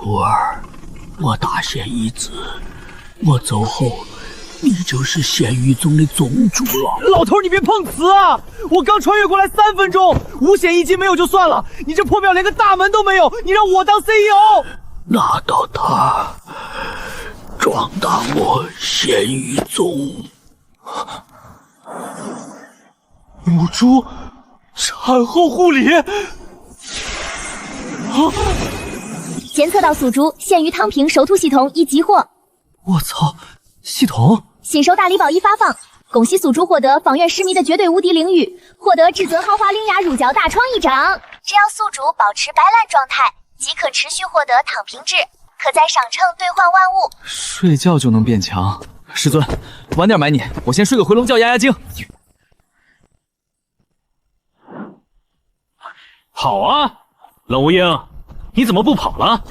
徒儿，我大仙一子，我走后，你就是仙域宗的宗主了。老头，你别碰瓷啊！我刚穿越过来3分钟，五险一金没有就算了，你这破庙连个大门都没有，你让我当 CEO？ 拿到他，壮大我仙域宗。母猪，产后护理。监测到宿主限于躺平守兔系统已激活。我操，系统！新手大礼宝一发放，恭喜宿主获得坊院10迷的绝对无敌领域，获得至尊豪华灵牙乳胶大创1掌。只要宿主保持白烂状态，即可持续获得躺平制，可在商城兑换万物。睡觉就能变强，师尊，晚点买你，我先睡个回笼觉压压惊。好啊，冷无影，你怎么不跑了？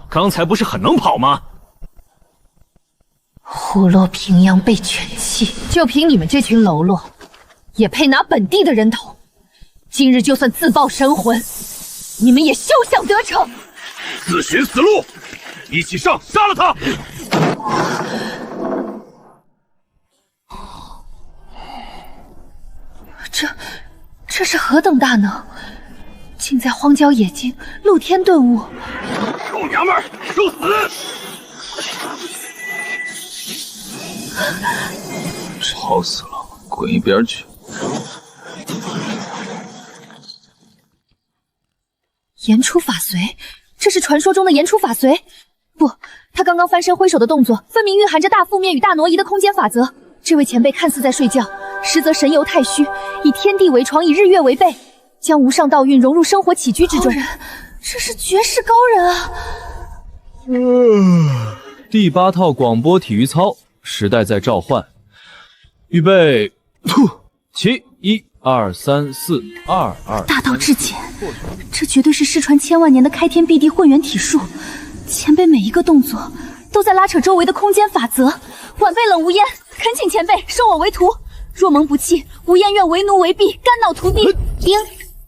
刚才不是很能跑吗？虎落平阳被犬欺，就凭你们这群喽啰，也配拿本地的人头？今日就算自爆神魂，你们也休想得逞！自寻死路，一起上，杀了他！这是何等大能，竟在荒郊野径露天顿悟！狗娘们儿，受死！吵死了，滚一边去！言出法随，这是传说中的言出法随？不，他刚刚翻身挥手的动作，分明蕴含着大负面与大挪移的空间法则。这位前辈看似在睡觉，实则神游太虚，以天地为床，以日月为被，将无上道运融入生活起居之中。这是绝世高人啊！第8套广播体育操，时代在召唤，预备，起！1、2、3、4、2、2。大道至简，这绝对是失传千万年的开天辟地混元体术。前辈每一个动作都在拉扯周围的空间法则。晚辈冷无烟，恳请前辈收我为徒。若蒙不弃，无烟愿为奴为婢，肝脑涂地。丁，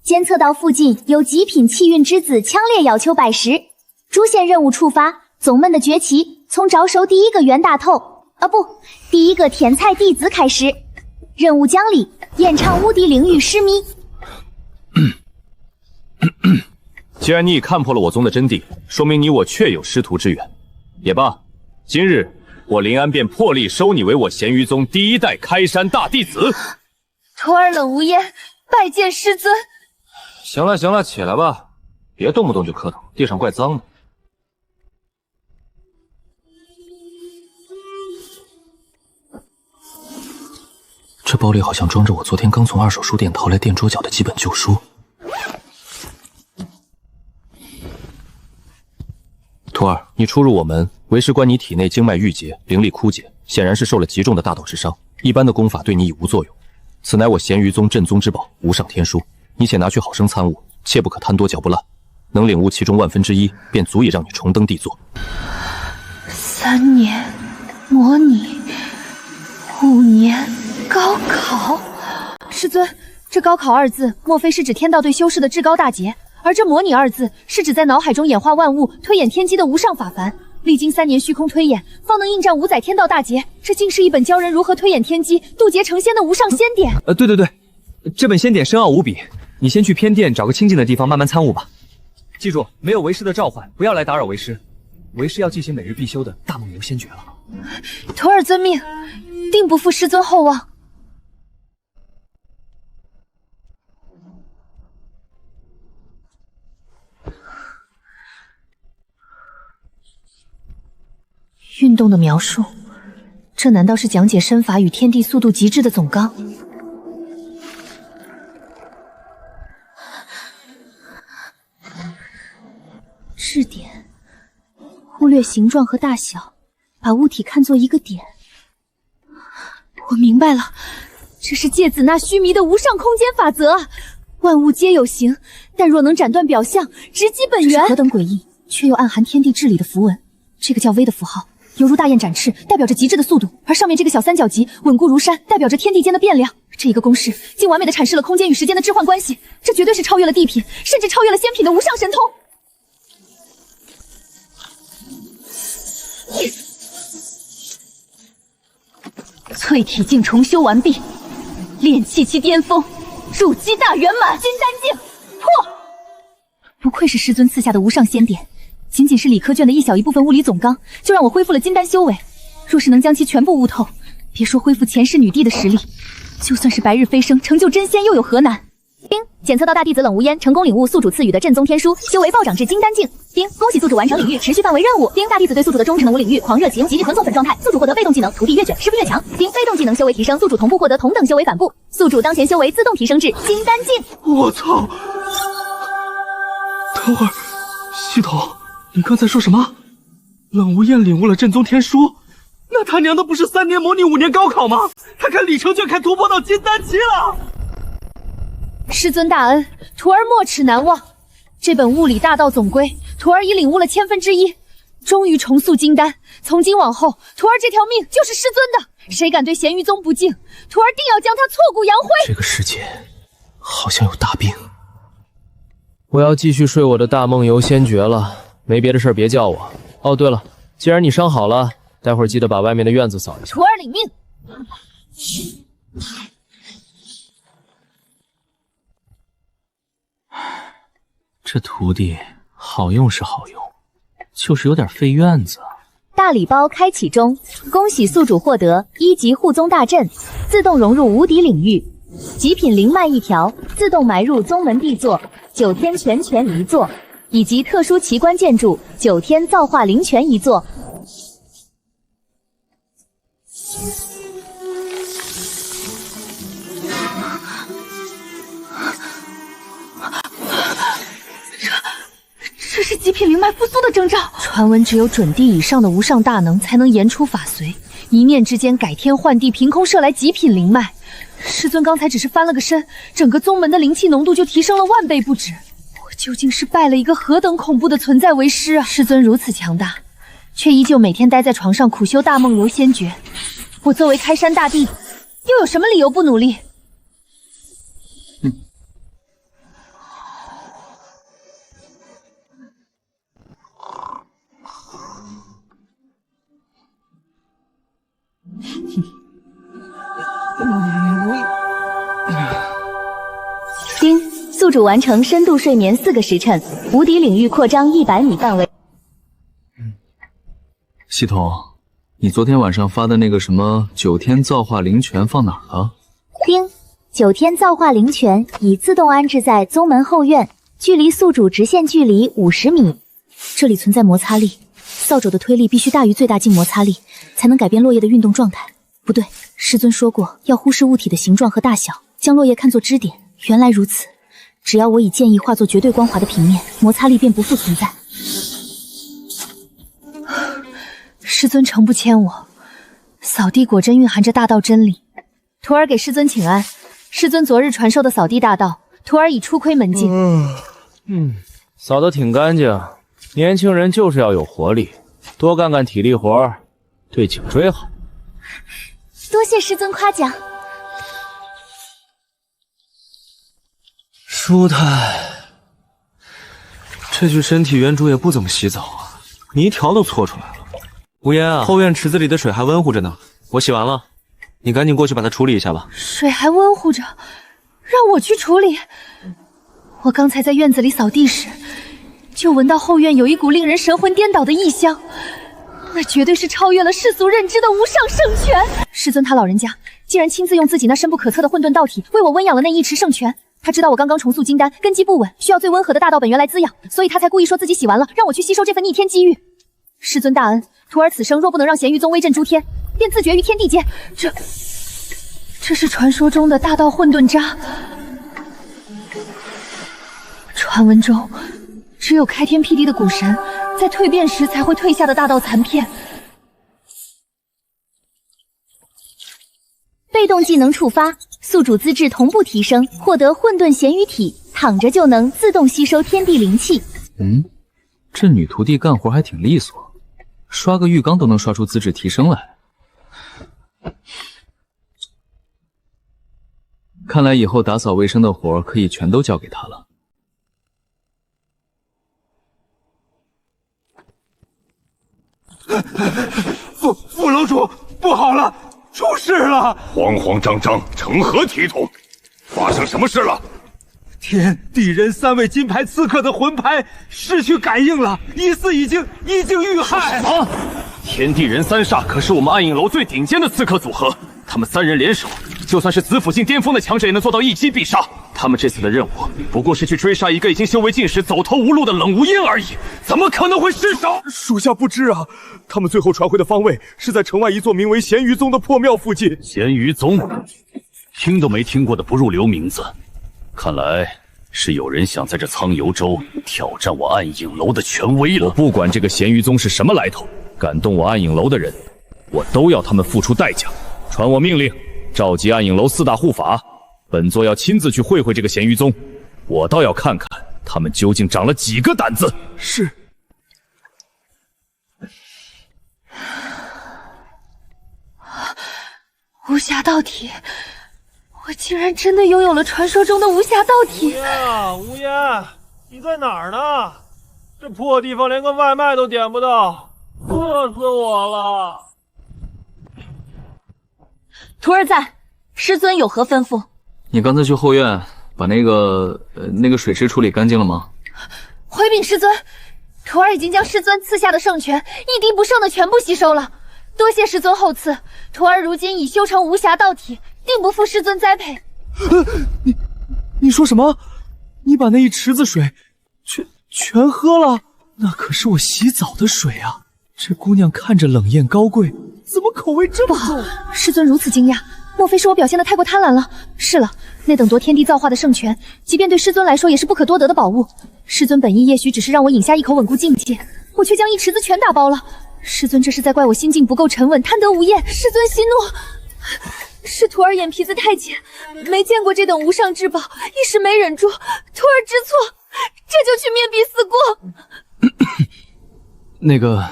监测到附近有极品气运之子强烈要求拜师，主线任务触发，宗门的崛起从招收第一个袁大头第一个天才弟子开始。任务奖励：演唱无敌领域10迷。既然你已看破了我宗的真谛，说明你我确有师徒之缘。也罢，今日我林安便破例收你为我咸鱼宗第1代开山大弟子。徒儿冷无烟，拜见师尊。行了行了，起来吧，别动不动就磕头，地上怪脏的。这包里好像装着我昨天刚从2手书店淘来垫桌脚的几本旧书。徒儿，你初入我门，为师观你体内经脉郁结，灵力枯竭，显然是受了极重的大道之伤。一般的功法对你已无作用。此乃我咸鱼宗镇宗之宝，无上天书，你且拿去好生参悟，切不可贪多嚼不烂。能领悟其中1/1，便足以让你重登帝座。3年模拟，5年高考。师尊，这高考2字，莫非是指天道对修士的至高大劫？而这模拟2字，是指在脑海中演化万物、推演天机的无上法凡。历经3年虚空推演，方能应战5载天道大劫。这竟是一本教人如何推演天机、渡劫成仙的无上仙典。对，这本仙典深奥无比，你先去偏殿找个清静的地方慢慢参悟吧。记住，没有为师的召唤，不要来打扰为师。为师要进行每日必修的大梦游仙诀了。徒儿遵命，定不负师尊厚望。运动的描述，这难道是讲解身法与天地速度极致的总纲？质点，忽略形状和大小，把物体看作一个点。我明白了，这是芥子那须弥的无上空间法则啊！万物皆有形，但若能斩断表象，直击本源，何等诡异，却又暗含天地至理的符文。这个叫微的符号，犹如大雁展翅，代表着极致的速度；而上面这个小三角极，稳固如山，代表着天地间的变量。这一个公式，竟完美的阐释了空间与时间的置换关系。这绝对是超越了地品，甚至超越了仙品的无上神通。淬体境重修完毕，炼气期巅峰，筑基大圆满，金丹境破。不愧是师尊赐下的无上仙典，仅仅是理科卷的一小一部分物理总纲，就让我恢复了金丹修为。若是能将其全部悟透，别说恢复前世女帝的实力，就算是白日飞升成就真仙，又有何难？丁，检测到大弟子冷无烟成功领悟宿主赐予的正宗天书，修为暴涨至金丹境。丁，恭喜宿主完成领域持续范围任务。丁，大弟子对宿主的忠诚能无领域狂热启用极致纯送粉状态，宿主获得被动技能徒弟越卷师傅越强。丁，被动技能修为提升，宿主同步获得同等修为反步，宿主当前修为自动提升至金丹境。我操！等会儿，系统，你刚才说什么？冷无厌领悟了正宗天书？那他娘的不是3年模拟5年高考吗？他看里程就看突破到金丹期了。师尊大恩，徒儿没齿难忘。这本物理大道总规，徒儿已领悟了1/1000，终于重塑金丹。从今往后，徒儿这条命就是师尊的。谁敢对咸鱼宗不敬，徒儿定要将他挫骨扬灰。这个世界好像有大病。我要继续睡我的大梦游仙诀了，没别的事儿别叫我。哦，对了，既然你伤好了，待会儿记得把外面的院子扫一下。徒儿领命。这徒弟好用是好用，就是有点费院子。大礼包开启中，恭喜宿主获得1级护宗大阵，自动融入无敌领域；极品灵脉1条，自动埋入宗门地座，9天全权1座，以及特殊奇观建筑9天造化灵泉1座。这是极品灵脉复苏的征兆。传闻只有准帝以上的无上大能才能言出法随，一念之间改天换地，凭空射来极品灵脉。师尊刚才只是翻了个身，整个宗门的灵气浓度就提升了10000倍不止。我究竟是拜了一个何等恐怖的存在为师啊！师尊如此强大，却依旧每天待在床上苦修大梦游仙诀。我作为开山大弟子，又有什么理由不努力？丁，宿主完成深度睡眠4个时辰，无敌领域扩张100米范围。系统，你昨天晚上发的那个什么9天造化灵泉放哪儿了？丁，9天造化灵泉已自动安置在宗门后院，距离宿主直线距离50米。这里存在摩擦力，扫帚的推力必须大于最大静摩擦力，才能改变落叶的运动状态。不对，师尊说过要忽视物体的形状和大小，将落叶看作支点。原来如此，只要我以剑意化作绝对光滑的平面，摩擦力便不复存在。师尊诚不谦我，扫地果真蕴含着大道真理。徒儿给师尊请安。师尊昨日传授的扫地大道，徒儿已初窥门径。扫得挺干净。年轻人就是要有活力，多干干体力活，对颈椎好。多谢师尊夸奖。舒坦。这具身体原主也不怎么洗澡啊，泥条都搓出来了。无言啊，后院池子里的水还温乎着呢，我洗完了，你赶紧过去把它处理一下吧。水还温乎着，让我去处理？我刚才在院子里扫地时，就闻到后院有一股令人神魂颠倒的异香，那绝对是超越了世俗认知的无上圣泉。师尊他老人家竟然亲自用自己那深不可测的混沌道体为我温养了那一池圣泉。他知道我刚刚重塑金丹，根基不稳，需要最温和的大道本源来滋养，所以他才故意说自己洗完了，让我去吸收这份逆天机遇。师尊大恩，徒儿此生若不能让咸鱼宗威震诸天，便自绝于天地间。这是传说中的大道混沌渣。传闻中，只有开天辟地的古神在蜕变时才会褪下的大道残片。被动技能触发，宿主资质同步提升，获得混沌咸鱼体，躺着就能自动吸收天地灵气。这女徒弟干活还挺利索，刷个浴缸都能刷出资质提升来。看来以后打扫卫生的活可以全都交给她了。副楼主，不好了！出事了！慌慌张张，成何体统？发生什么事了？天地人3位金牌刺客的魂牌失去感应了，疑似已经遇害。啊！天地人3煞可是我们暗影楼最顶尖的刺客组合，他们3人联手，就算是紫府境巅峰的强者也能做到一击必杀。他们这次的任务不过是去追杀一个已经修为尽时、走投无路的冷无烟而已，怎么可能会失手？属下不知啊，他们最后传回的方位是在城外一座名为咸鱼宗的破庙附近。咸鱼宗，听都没听过的不入流名字。看来是有人想在这苍游州挑战我暗影楼的权威了。我不管这个咸鱼宗是什么来头，敢动我暗影楼的人，我都要他们付出代价。传我命令，召集暗影楼4大护法，本座要亲自去会会这个咸鱼宗，我倒要看看他们究竟长了几个胆子。是。无暇道体。我竟然真的拥有了传说中的无暇道体！无烟，你在哪儿呢？这破地方连个外卖都点不到，饿死我了！徒儿在，师尊有何吩咐？你刚才去后院把那个水池处理干净了吗？回禀师尊，徒儿已经将师尊赐下的圣泉一滴不剩的全部吸收了，多谢师尊厚赐，徒儿如今已修成无暇道体。定不负师尊栽培。你说什么？你把那一池子水全喝了？那可是我洗澡的水啊！这姑娘看着冷艳高贵，怎么口味这么重？师尊如此惊讶，莫非是我表现得太过贪婪了？是了，那等夺天地造化的圣泉，即便对师尊来说也是不可多得的宝物。师尊本意也许只是让我饮下一口稳固境界，我却将一池子全打包了。师尊这是在怪我心境不够沉稳，贪得无厌。师尊息怒。是徒儿眼皮子太浅，没见过这等无上至宝，一时没忍住，徒儿知错，这就去面壁思过。那个，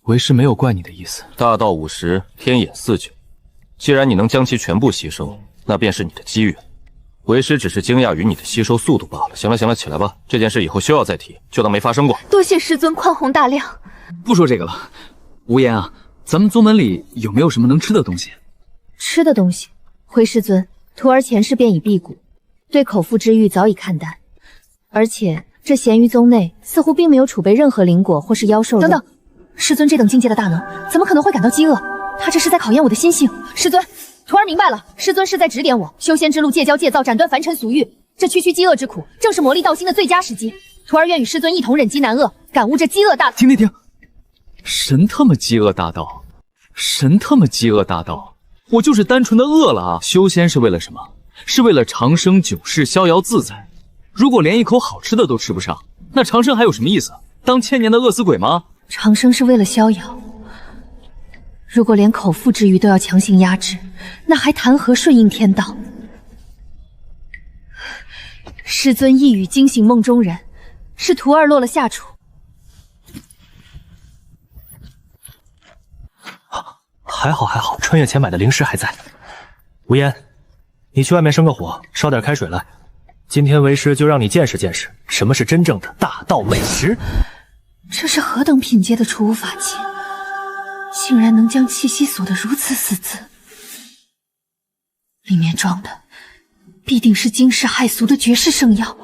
为师没有怪你的意思。大道50，天眼4诀，既然你能将其全部吸收，那便是你的机缘。为师只是惊讶于你的吸收速度罢了。行了行了，起来吧，这件事以后休要再提，就当没发生过。多谢师尊宽宏大量。不说这个了，无言啊，咱们宗门里有没有什么能吃的东西？吃的东西，回师尊，徒儿前世便已辟谷，对口腹之欲早已看淡，而且这咸鱼宗内似乎并没有储备任何灵果或是妖兽肉。等等，师尊这等境界的大能，怎么可能会感到饥饿？他这是在考验我的心性。师尊，徒儿明白了，师尊是在指点我，修仙之路戒骄戒躁，斩断凡尘俗欲，这区区饥饿之苦，正是磨砺道心的最佳时机。徒儿愿与师尊一同忍饥难饿，感悟这饥饿大道。停！神他妈饥饿大道，神他妈饥饿大道！我就是单纯的饿了啊！修仙是为了什么？是为了长生久世、逍遥自在。如果连一口好吃的都吃不上，那长生还有什么意思？当1000年的饿死鬼吗？长生是为了逍遥，如果连口腹之欲都要强行压制，那还谈何顺应天道？师尊一语惊醒梦中人，是徒儿落了下处。还好，穿越前买的灵石还在。无言，你去外面生个火，烧点开水来。今天为师就让你见识见识什么是真正的大道美食。这是何等品阶的储物法器，竟然能将气息锁得如此死字。里面装的必定是惊世骇俗的绝世圣药。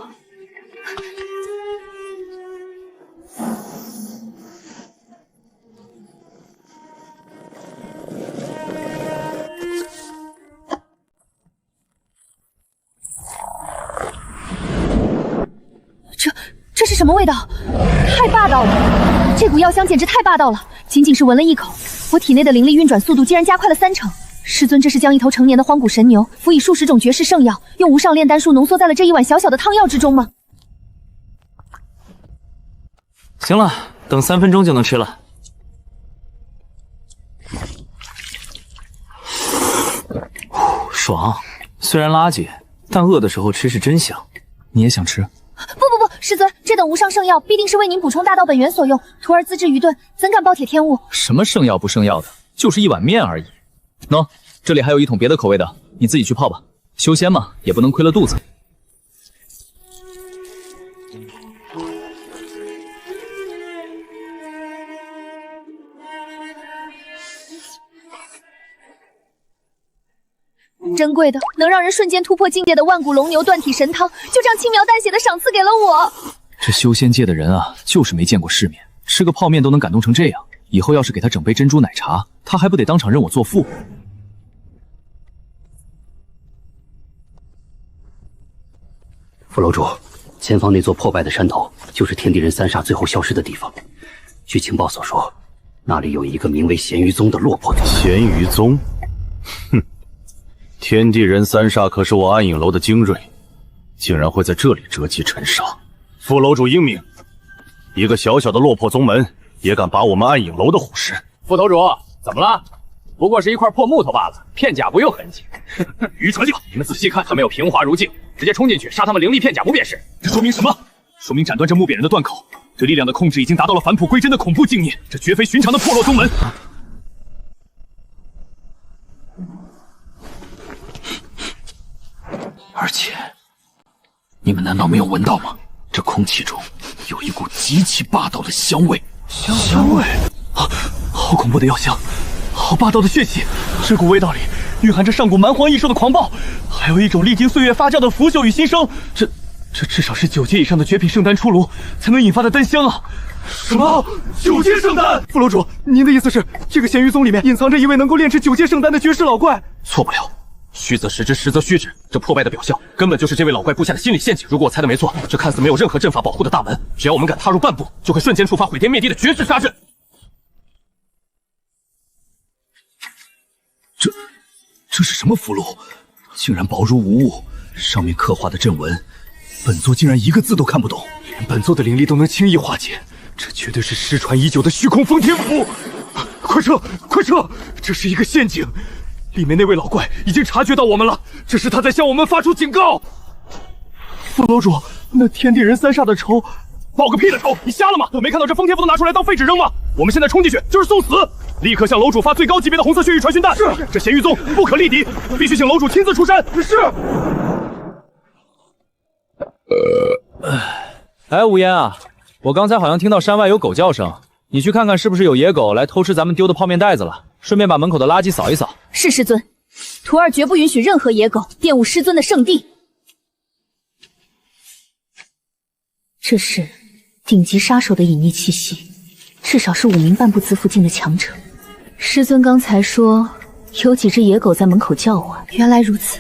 这是什么味道？太霸道了！这股药香简直太霸道了，仅仅是闻了一口，我体内的灵力运转速度竟然加快了3成。师尊这是将一头成年的荒古神牛辅以数十种绝世圣药，用无上炼丹术浓缩在了这一碗小小的汤药之中吗？行了，等3分钟就能吃了。爽，虽然垃圾，但饿的时候吃是真香。你也想吃？不，师尊，这等无上圣药必定是为您补充大道本源所用，徒儿资质愚钝，怎敢暴殄天物？什么圣药不圣药的，就是一碗面而已。喏，这里还有一桶别的口味的，你自己去泡吧。修仙嘛，也不能亏了肚子。珍贵的能让人瞬间突破境界的万古龙牛断体神汤，就这样轻描淡写的赏赐给了我。这修仙界的人啊，就是没见过世面，吃个泡面都能感动成这样。以后要是给他整杯珍珠奶茶，他还不得当场认我做父？副楼主，前方那座破败的山头就是天地人三煞最后消失的地方。据情报所说，那里有一个名为咸鱼宗的落魄宗。咸鱼宗？哼，天地人三煞可是我暗影楼的精锐，竟然会在这里折戟沉沙。副楼主英明，一个小小的落魄宗门也敢拔我们暗影楼的虎视。副头主，怎么了？不过是一块破木头罢了，片甲不用痕迹。愚蠢！你们仔细看，他们有平滑如镜，直接冲进去杀他们灵力片甲不便是？这说明什么？说明斩断这木扁人的断口，对力量的控制已经达到了返璞归真的恐怖境界。这绝非寻常的破落宗门。而且，你们难道没有闻到吗？这空气中有一股极其霸道的香味。香味啊，好恐怖的药香！好霸道的血气，这股味道里蕴含着上古蛮荒异兽的狂暴，还有一种历经岁月发酵的腐朽与新生。这至少是9阶以上的绝品圣丹出炉才能引发的丹香啊！什么9阶圣丹？副楼主，您的意思是这个咸鱼宗里面隐藏着一位能够炼制9阶圣丹的绝世老怪？错不了，虚则实之，实则虚之。这破败的表象，根本就是这位老怪布下的心理陷阱。如果我猜的没错，这看似没有任何阵法保护的大门，只要我们敢踏入半步，就会瞬间触发毁天灭地的绝世杀阵。这是什么符箓？竟然薄如无物，上面刻画的阵纹，本座竟然一个字都看不懂，连本座的灵力都能轻易化解，这绝对是失传已久的虚空封天符！快撤，快撤！这是一个陷阱，里面那位老怪已经察觉到我们了，这是他在向我们发出警告。副楼主，那天地人三煞的仇，报个屁的仇！你瞎了吗？没看到这封天符都拿出来当废纸扔吗？我们现在冲进去就是送死！立刻向楼主发最高级别的红色血域传讯弹。是，这咸鱼宗不可力敌，必须请楼主亲自出山。是。哎，无烟啊，我刚才好像听到山外有狗叫声，你去看看是不是有野狗来偷吃咱们丢的泡面袋子了，顺便把门口的垃圾扫一扫。是师尊，徒儿绝不允许任何野狗玷污师尊的圣地。这是顶级杀手的隐匿气息，至少是5名半步子附近的强者。师尊刚才说有几只野狗在门口叫唤，原来如此。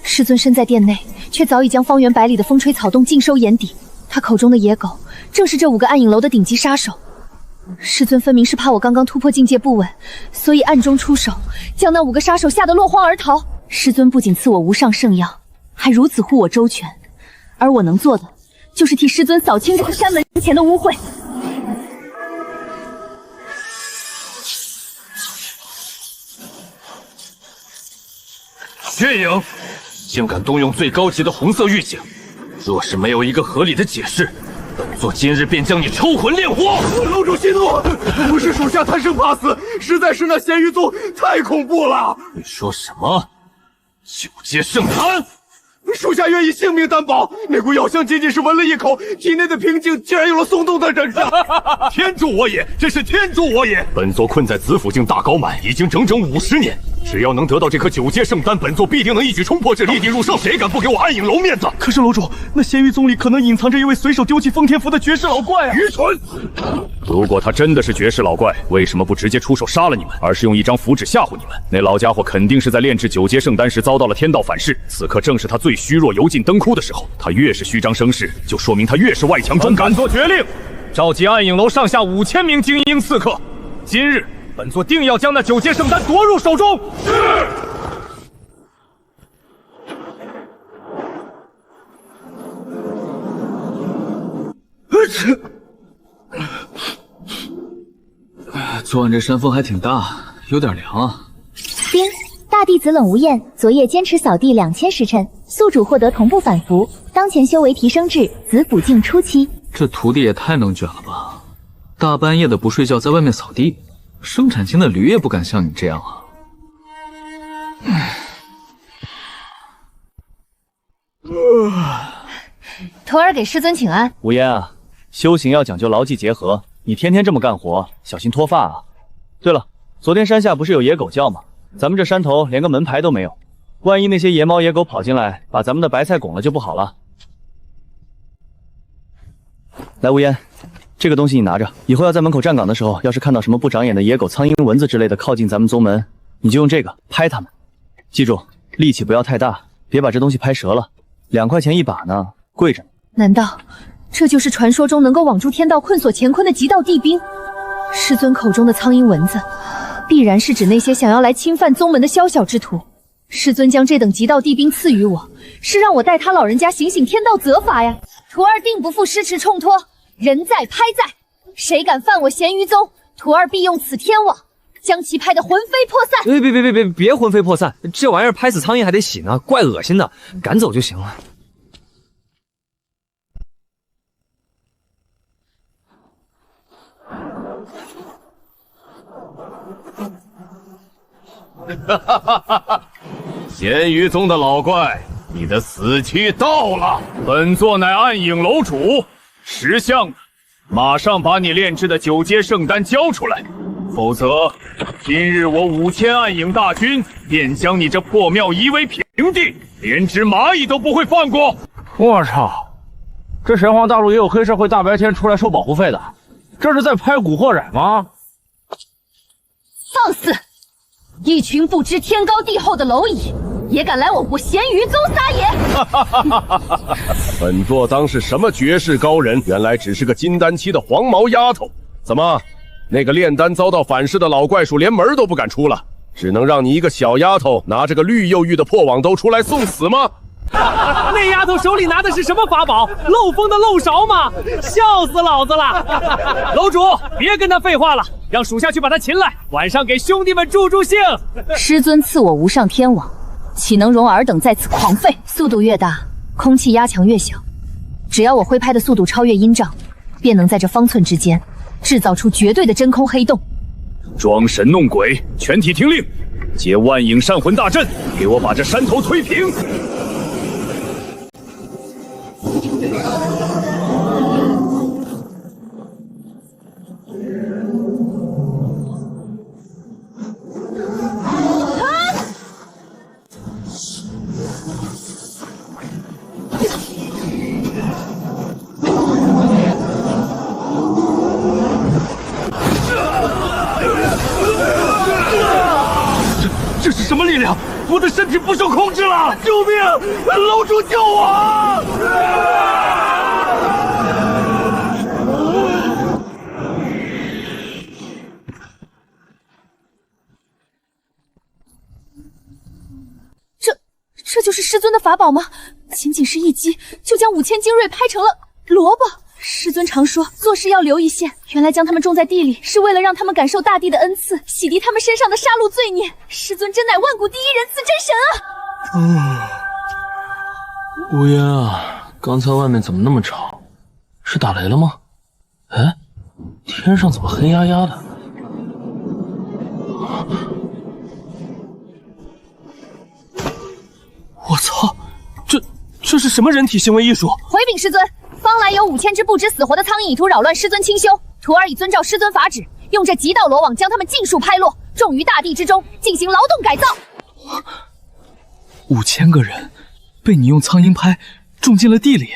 师尊身在殿内，却早已将方圆百里的风吹草动尽收眼底。他口中的野狗，正是这5个暗影楼的顶级杀手。师尊分明是怕我刚刚突破境界不稳，所以暗中出手，将那5个杀手吓得落荒而逃。师尊不仅赐我无上圣药，还如此护我周全，而我能做的，就是替师尊扫清这个山门前的污秽。血影，竟敢动用最高级的红色玉警！若是没有一个合理的解释，本座今日便将你抽魂炼火！楼主息怒，不是属下贪生怕死，实在是那咸鱼宗太恐怖了。你说什么？9阶圣丹？属下愿意性命担保，那股药香仅仅是闻了一口，体内的平静竟然有了松动的征兆。天助我也！真是天助我也！本座困在紫府境大高满已经整整50年，只要能得到这颗9阶圣丹，本座必定能一举冲破这立地入圣。谁敢不给我暗影楼面子？可是楼主，那咸鱼宗里可能隐藏着一位随手丢弃封天符的绝世老怪啊！愚蠢！如果他真的是绝世老怪，为什么不直接出手杀了你们，而是用一张符纸吓唬你们？那老家伙肯定是在炼制9阶圣丹时遭到了天道反噬，此刻正是他最虚弱、油尽灯枯的时候。他越是虚张声势，就说明他越是外强中干。本座决令，召集暗影楼上下5000名精英刺客，今日本座定要将那9阶圣丹夺入手中。是。昨晚这山风还挺大，有点凉啊。丁，大弟子冷无厌昨夜坚持扫地2000时辰，宿主获得同步反符，当前修为提升至紫府境初期。这徒弟也太能卷了吧！大半夜的不睡觉，在外面扫地，生产经的驴也不敢像你这样啊！徒儿给师尊请安。无烟啊，修行要讲究劳技结合，你天天这么干活，小心脱发啊！对了，昨天山下不是有野狗叫吗？咱们这山头连个门牌都没有，万一那些野猫野狗跑进来，把咱们的白菜拱了就不好了。来，无烟，这个东西你拿着，以后要在门口站岗的时候，要是看到什么不长眼的野狗、苍蝇、蚊子之类的靠近咱们宗门，你就用这个拍它们。记住，力气不要太大，别把这东西拍折了。2块钱一把呢，贵着呢。难道这就是传说中能够网住天道、困锁乾坤的极道地兵？师尊口中的苍蝇、蚊子，必然是指那些想要来侵犯宗门的宵小之徒。师尊将这等极道地兵赐予我，是让我代他老人家行天道责罚呀。徒儿定不负师承重托，人在拍在，谁敢犯我咸鱼宗，徒儿必用此天网将其拍得魂飞魄散。别魂飞魄散，这玩意儿拍死苍蝇还得洗呢，怪恶心的，赶走就行了。咸鱼宗的老怪，你的死期到了！本座乃暗影楼主，识相的，马上把你炼制的9阶圣丹交出来，否则今日我5000暗影大军便将你这破庙夷为平地，连只蚂蚁都不会放过！我操！这神皇大陆也有黑社会大白天出来收保护费的，这是在拍古惑仔吗？放肆！一群不知天高地厚的蝼蚁，也敢来我国咸鱼宗撒野！本座当是什么绝世高人，原来只是个金丹期的黄毛丫头。怎么，那个炼丹遭到反噬的老怪鼠连门都不敢出了，只能让你一个小丫头拿着个绿又玉的破网兜出来送死吗？那丫头手里拿的是什么法宝？漏风的漏勺吗？笑死老子了！楼主，别跟他废话了，让属下去把他擒来，晚上给兄弟们助助兴。师尊赐我无上天网，岂能容尔等在此狂吠？速度越大，空气压强越小。只要我挥拍的速度超越阴障，便能在这方寸之间制造出绝对的真空黑洞。装神弄鬼，全体听令，接万影善魂大阵，给我把这山头推平！这是什么力量？我的身体不受控制了！救命！楼主救我！这就是师尊的法宝吗？仅仅是一击，就将5000精锐拍成了萝卜。师尊常说做事要留一线，原来将他们种在地里，是为了让他们感受大地的恩赐，洗涤他们身上的杀戮罪孽。师尊真乃万古第一人赐真神啊！无烟啊，刚才外面怎么那么吵？是打雷了吗？哎，天上怎么黑压压的？我操，这是什么人体行为艺术？回禀师尊，方来有5000只不知死活的苍蝇蚁徒扰乱师尊清修，徒儿已遵照师尊法旨，用这极道罗网将他们尽数拍落，种于大地之中，进行劳动改造。5000个人被你用苍蝇拍种进了地里，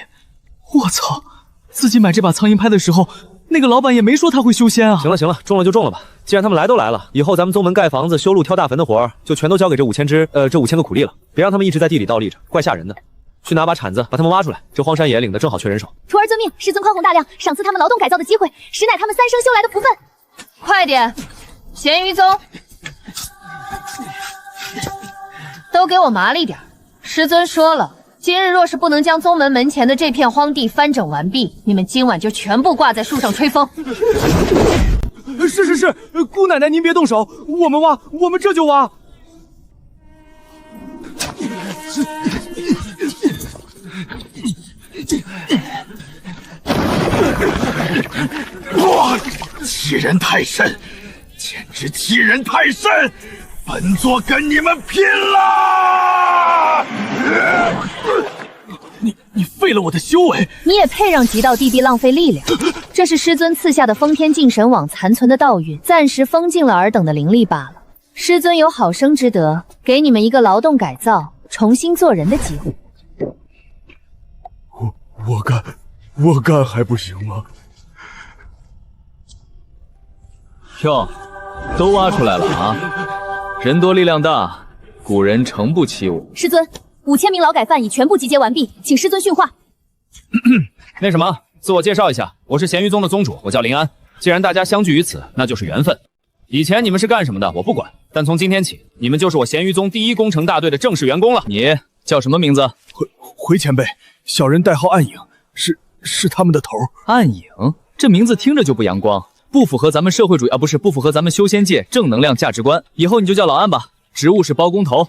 我操！自己买这把苍蝇拍的时候，那个老板也没说他会修仙啊。行了，种了就种了吧。既然他们来都来了，以后咱们宗门盖房子、修路、挑大坟的活儿，就全都交给这5000个苦力了。别让他们一直在地里倒立着，怪吓人的。去拿把铲子把他们挖出来，这荒山野岭的正好缺人手。徒儿遵命，师尊宽宏大量，赏赐他们劳动改造的机会，实乃他们3生修来的福分。快点，咸鱼宗，都给我麻利点。师尊说了，今日若是不能将宗门门前的这片荒地翻整完毕，你们今晚就全部挂在树上吹风。是，姑奶奶您别动手，我们挖，我们这就挖。哇！欺人太甚，简直欺人太甚！本座跟你们拼了！你废了我的修为，你也配让极道地兵浪费力量？这是师尊赐下的封天禁神网残存的道运，暂时封禁了尔等的灵力罢了。师尊有好生之德，给你们一个劳动改造，重新做人的机会。我干还不行吗？哟，都挖出来了啊！人多力量大，古人诚不欺我。师尊，5000名劳改犯已全部集结完毕，请师尊训话。那什么，自我介绍一下，我是咸鱼宗的宗主，我叫林安。既然大家相聚于此，那就是缘分。以前你们是干什么的，我不管，但从今天起，你们就是我咸鱼宗第1工程大队的正式员工了。你叫什么名字？回前辈，小人代号暗影，是他们的头。暗影，这名字听着就不阳光，不符合咱们社会主义啊，不是，不符合咱们修仙界正能量价值观。以后你就叫老安吧，职务是包工头。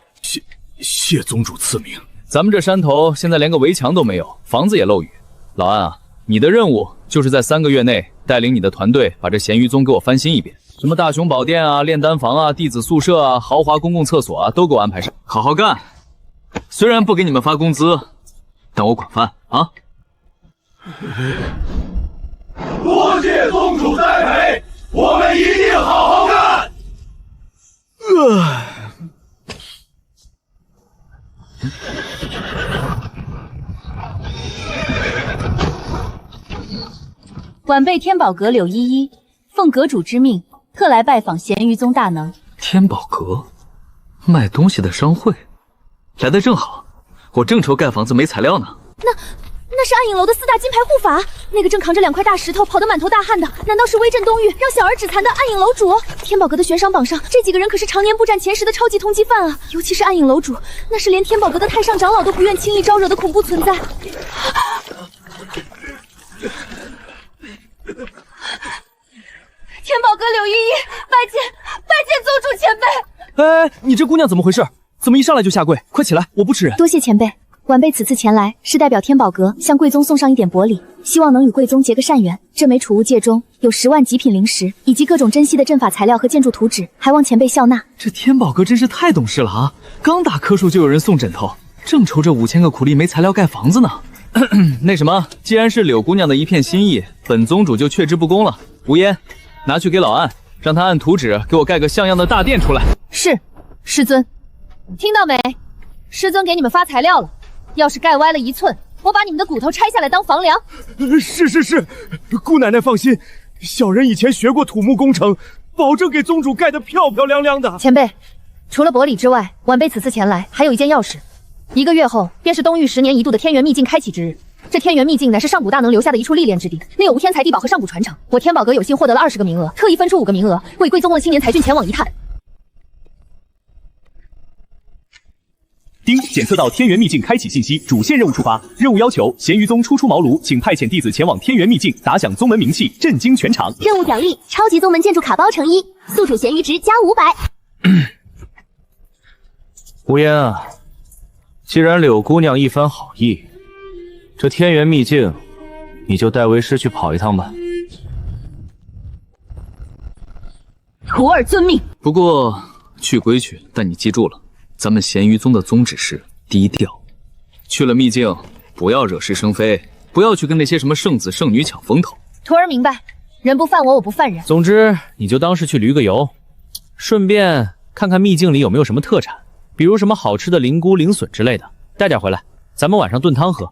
谢宗主赐名。咱们这山头现在连个围墙都没有，房子也漏雨。老安啊，你的任务就是在3个月内带领你的团队把这咸鱼宗给我翻新一遍，什么大雄宝殿啊、炼丹房啊、弟子宿舍啊、豪华公共厕所啊，都给我安排上，好好干。虽然不给你们发工资，但我管饭啊。多谢宗主栽培，我们一定好好干。晚辈天宝阁柳依依，奉阁主之命，特来拜访咸鱼宗大能。天宝阁，卖东西的商会，来得正好，我正愁盖房子没材料呢。那是暗影楼的4大金牌护法，那个正扛着2块大石头跑得满头大汗的，难道是威震东域让小儿指残的暗影楼主？天宝阁的悬赏榜上，这几个人可是常年不占前10的超级通缉犯啊！尤其是暗影楼主，那是连天宝阁的太上长老都不愿轻易招惹的恐怖存在。天宝阁柳依依，拜见宗主前辈。哎，你这姑娘怎么回事？怎么一上来就下跪？快起来，我不吃人。多谢前辈，晚辈此次前来是代表天宝阁向贵宗送上一点薄礼，希望能与贵宗结个善缘。这枚储物戒中有10万极品灵石，以及各种珍稀的阵法材料和建筑图纸，还望前辈笑纳。这天宝阁真是太懂事了啊！刚打棵树就有人送枕头，正愁这5000个苦力没材料盖房子呢。那什么，既然是柳姑娘的一片心意，本宗主就却之不恭了。无烟，拿去给老安，让他按图纸给我盖个像样的大殿出来。是，师尊。听到没？师尊给你们发材料了，要是盖歪了1寸，我把你们的骨头拆下来当房梁。是，姑奶奶放心，小人以前学过土木工程，保证给宗主盖得漂漂亮亮的。前辈，除了薄礼之外，晚辈此次前来还有一件要事。1个月后便是东域10年一度的天元秘境开启之日。这天元秘境乃是上古大能留下的一处历练之地，内有无天才地宝和上古传承。我天宝阁有幸获得了20个名额，特意分出5个名额，为贵宗的青年才俊前往一探。丁检测到天元秘境开启信息，主线任务触发。任务要求：咸鱼宗初出茅庐，请派遣弟子前往天元秘境，打响宗门名气，震惊全场。任务奖励：超级宗门建筑卡包乘1，宿主咸鱼值加500。无言啊，既然柳姑娘一番好意，这天元秘境，你就带为师去跑一趟吧。徒儿遵命。不过去归去，但你记住了，咱们咸鱼宗的宗旨是低调。去了秘境，不要惹是生非，不要去跟那些什么圣子圣女抢风头。徒儿明白，人不犯我，我不犯人。总之，你就当是去旅个游，顺便看看秘境里有没有什么特产，比如什么好吃的灵菇、灵笋之类的，带点回来，咱们晚上炖汤喝。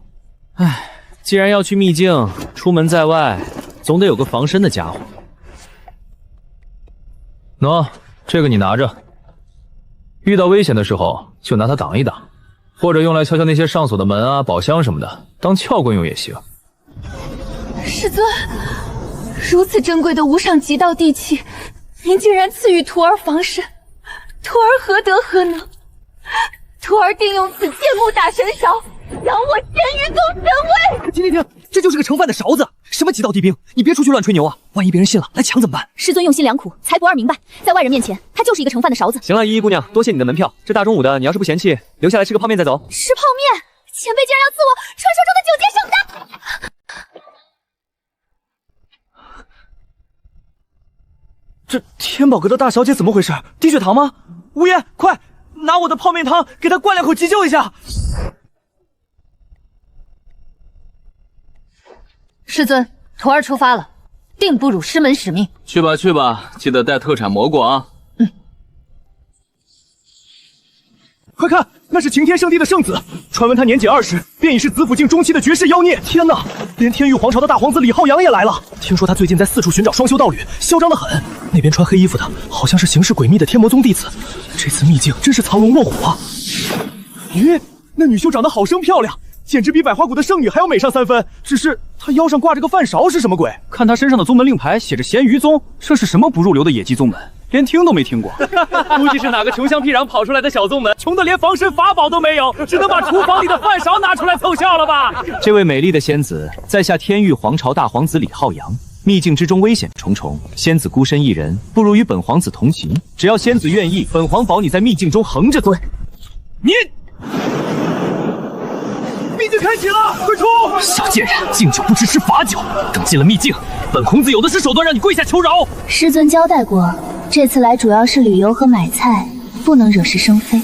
唉，既然要去秘境，出门在外，总得有个防身的家伙。喏，这个你拿着，遇到危险的时候就拿它挡一挡，或者用来敲敲那些上锁的门啊、宝箱什么的，当撬棍用也行。师尊，如此珍贵的无上极道地器，您竟然赐予徒儿防身，徒儿何德何能？徒儿定用此剑木打神勺，扬我咸鱼宗神威！停，这就是个盛饭的勺子，什么极道地兵？你别出去乱吹牛啊！万一别人信了来抢怎么办？师尊用心良苦，才不二明白，在外人面前，他就是一个盛饭的勺子。行了，依依姑娘，多谢你的门票。这大中午的，你要是不嫌弃，留下来吃个泡面再走。吃泡面？前辈竟然要赐我传说中的9阶圣丹！这天宝阁的大小姐怎么回事？低血糖吗？无言，快拿我的泡面汤给她灌2口急救一下。师尊，徒儿出发了，定不辱师门使命。去吧，记得带特产蘑菇啊。快看，那是擎天圣地的圣子，传闻他年仅20，便已是紫府境中期的绝世妖孽。天哪，连天域皇朝的大皇子李浩阳也来了。听说他最近在四处寻找双修道侣，嚣张得很。那边穿黑衣服的，好像是行事诡秘的天魔宗弟子。这次秘境真是藏龙卧虎啊！咦，那女修长得好生漂亮，简直比百花谷的圣女还要美上3分。只是她腰上挂着个饭勺是什么鬼？看她身上的宗门令牌写着咸鱼宗，这是什么不入流的野鸡宗门？连听都没听过，估计是哪个穷乡僻壤跑出来的小宗门，穷得连防身法宝都没有，只能把厨房里的饭勺拿出来凑效了吧？这位美丽的仙子，在下天域皇朝大皇子李浩阳。秘境之中危险重重，仙子孤身一人，不如与本皇子同行。只要仙子愿意，本皇保你在秘境中横着走。你，秘境开启了，快出！小贱人，敬酒不吃吃罚酒。等进了秘境，本孔子有的是手段让你跪下求饶。师尊交代过。这次来主要是旅游和买菜，不能惹是生非。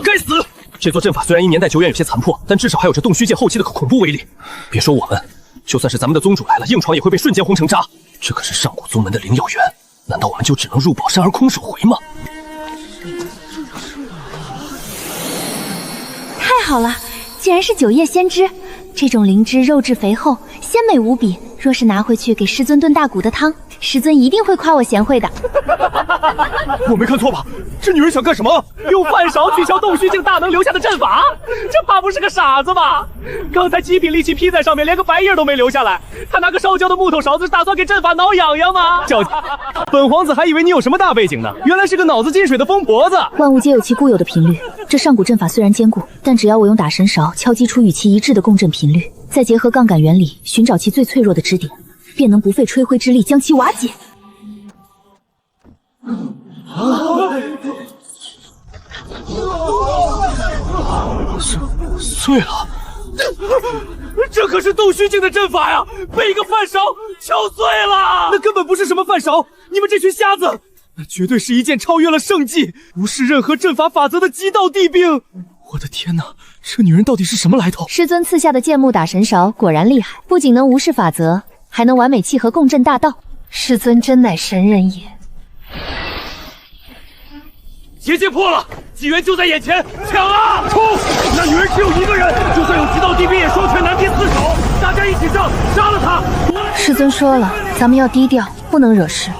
该死！这座阵法虽然因年代久远有些残破，但至少还有着洞虚界后期的恐怖威力。别说我们，就算是咱们的宗主来了，硬闯也会被瞬间轰成渣。这可是上古宗门的灵药源，难道我们就只能入宝山而空手回吗？太好了，竟然是9叶仙芝，这种灵芝肉质肥厚，鲜美无比。若是拿回去给师尊炖大骨的汤，师尊一定会夸我贤惠的。我没看错吧？这女人想干什么？用饭勺取消洞虚境大能留下的阵法，这怕不是个傻子吧？刚才极品利器劈在上面，连个白印都没留下来。他拿个烧焦的木头勺子，打算给阵法挠痒痒吗？小本皇子还以为你有什么大背景呢，原来是个脑子进水的疯婆子。万物皆有其固有的频率，这上古阵法虽然坚固，但只要我用打神勺敲击出与其一致的共振频率，再结合杠杆原理，寻找其最脆弱的支点，便能不费吹灰之力将其瓦解。碎了！这可是洞虚境的阵法呀，被一个饭勺敲碎了！那根本不是什么饭勺，你们这群瞎子！那绝对是一件超越了圣技、无视任何阵法法则的极道地兵！我的天哪，这女人到底是什么来头？师尊赐下的剑木打神勺果然厉害，不仅能无视法则，还能完美契合共振大道。师尊真乃神人也。结界破了，机缘就在眼前，抢啊！冲！那女人只有一个人，就算有极道地兵也双拳难敌4手，大家一起上，杀了她！师尊说了，咱们要低调，不能惹事。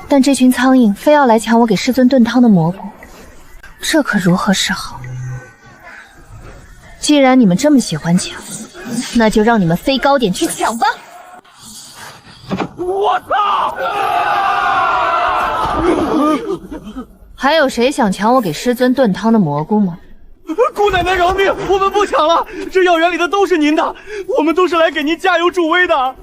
但这群苍蝇非要来抢我给师尊炖汤的蘑菇，这可如何是好？既然你们这么喜欢抢，那就让你们飞高点去抢吧！我操！还有谁想抢我给师尊炖汤的蘑菇吗？姑奶奶饶命，我们不抢了，这药园里的都是您的，我们都是来给您加油助威的。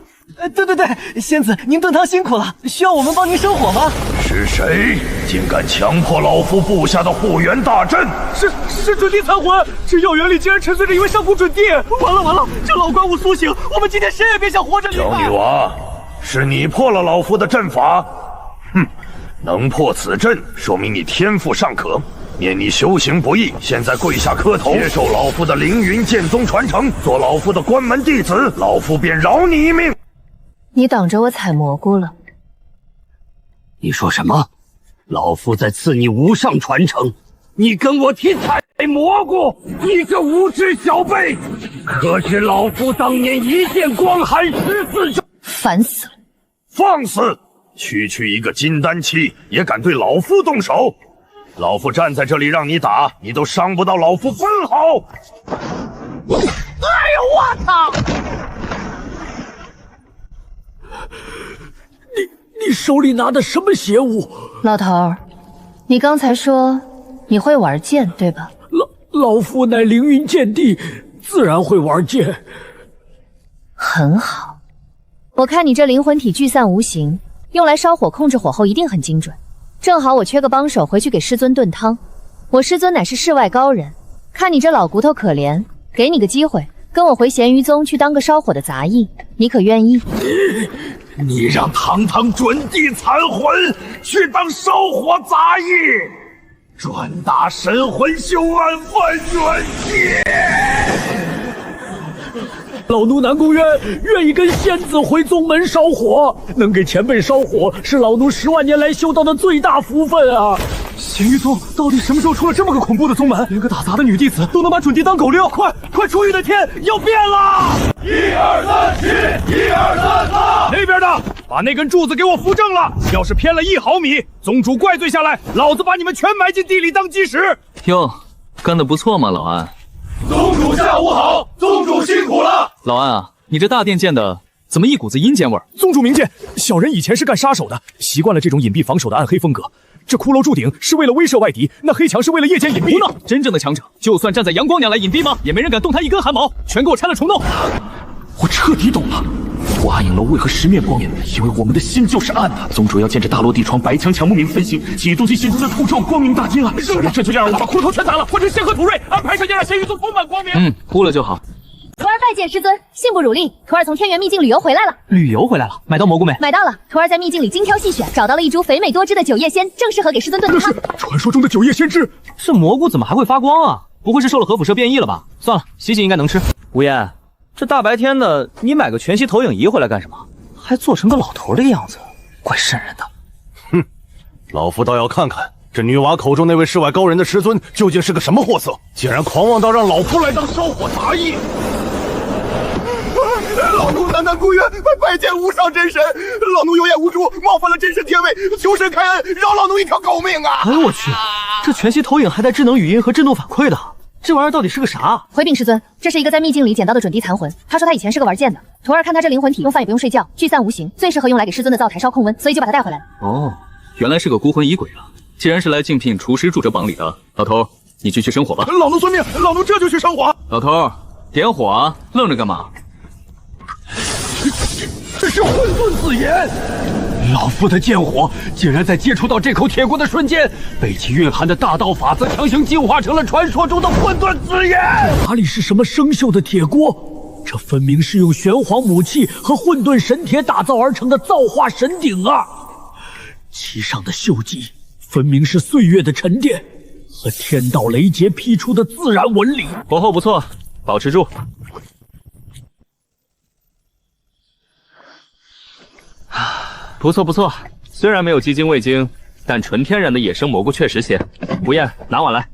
对，仙子，您炖汤辛苦了，需要我们帮您生火吗？是谁竟敢强迫老夫布下的护元大阵？是准帝残魂，这药园里竟然沉睡着一位上古准帝！完了，这老怪物苏醒，我们今天谁也别想活着离开。小女娃，是你破了老夫的阵法？哼！能破此阵，说明你天赋尚可。念你修行不易，现在跪下磕头，接受老夫的凌云剑宗传承，做老夫的关门弟子，老夫便饶你一命。你挡着我采蘑菇了。你说什么？老夫在赐你无上传承，你跟我提采蘑菇，你个无知小辈！可是老夫当年一剑光寒14州，烦死了！放肆！区一个金丹期也敢对老夫动手？老夫站在这里让你打，你都伤不到老夫分毫！哎呦我操！你手里拿的什么邪物？老头儿，你刚才说你会玩剑对吧？老夫乃凌云剑帝，自然会玩剑。很好，我看你这灵魂体聚散无形，用来烧火控制火候一定很精准。正好我缺个帮手，回去给师尊炖汤。我师尊乃是世外高人，看你这老骨头可怜，给你个机会，跟我回咸鱼宗去当个烧火的杂役，你可愿意？你让堂堂准帝残魂去当烧火杂役，专打神魂修暗万元界。老奴南宫渊愿意跟仙子回宗门烧火，能给前辈烧火是老奴10万年来修到的最大福分啊！咸鱼宗到底什么时候出了这么个恐怖的宗门？连个打杂的女弟子都能把准帝当狗遛！快，出狱的天要变了！1、2、3，起！1、2、3，发！那边的，把那根柱子给我扶正了！要是偏了1毫米，宗主怪罪下来，老子把你们全埋进地里当鸡屎！哟，干得不错嘛，老安。宗主下午好，宗主辛苦了。老安啊，你这大殿建的怎么一股子阴间味儿？宗主明鉴，小人以前是干杀手的，习惯了这种隐蔽防守的暗黑风格。这骷髅柱顶是为了威慑外敌，那黑墙是为了夜间隐蔽。胡闹！真正的强者，就算站在阳光娘来隐蔽吗？也没人敢动他一根汗毛，全给我拆了重弄！我彻底懂了，我暗影楼为何十面光影？因为我们的心就是暗的。宗主要见着大罗地窗白墙木名分形，启动其心中的土咒，光明大金啊！小人这就这样，我把骷髅全砸了，换成仙鹤土瑞，安排上要让咸鱼宗充满光明。哭了就好。徒儿拜见师尊，幸不辱令，徒儿从天元秘境旅游回来了。旅游回来了，买到蘑菇没？买到了，徒儿在秘境里精挑细选，找到了一株肥美多汁的九叶仙，正适合给师尊炖汤。传说中的九叶仙芝，这蘑菇怎么还会发光啊？不会是受了核辐射变异了吧？算了，洗洗应该能吃。无言，这大白天的，你买个全息投影仪回来干什么？还做成个老头的样子，怪瘆人的。哼，老夫倒要看看这女娃口中那位世外高人的师尊究竟是个什么货色，竟然狂妄到让老夫来当烧火杂役。老奴喃喃不语，拜见无上真神。老奴有眼无珠，冒犯了真神天位，求神开恩，饶老奴一条狗命啊！哎呦我去，这全息投影还带智能语音和震动反馈的，这玩意儿到底是个啥？回禀师尊，这是一个在秘境里捡到的准帝残魂。他说他以前是个玩剑的，徒儿看他这灵魂体，用饭也不用睡觉，聚散无形，最适合用来给师尊的灶台烧控温，所以就把他带回来了。哦，原来是个孤魂野鬼啊！既然是来竞聘厨师住这榜里的，老头，你去生火吧。老奴遵命，老奴这就去生火。老头，点火啊！愣着干嘛？这是混沌紫炎！老夫的剑火竟然在接触到这口铁锅的瞬间，被其蕴含的大道法则强行净化成了传说中的混沌紫炎。哪里是什么生锈的铁锅？这分明是用玄黄母气和混沌神铁打造而成的造化神鼎啊！其上的锈迹分明是岁月的沉淀和天道雷劫劈出的自然纹理。火候不错，保持住。不错不错，虽然没有鸡精味精，但纯天然的野生蘑菇确实鲜。吴燕，拿碗来。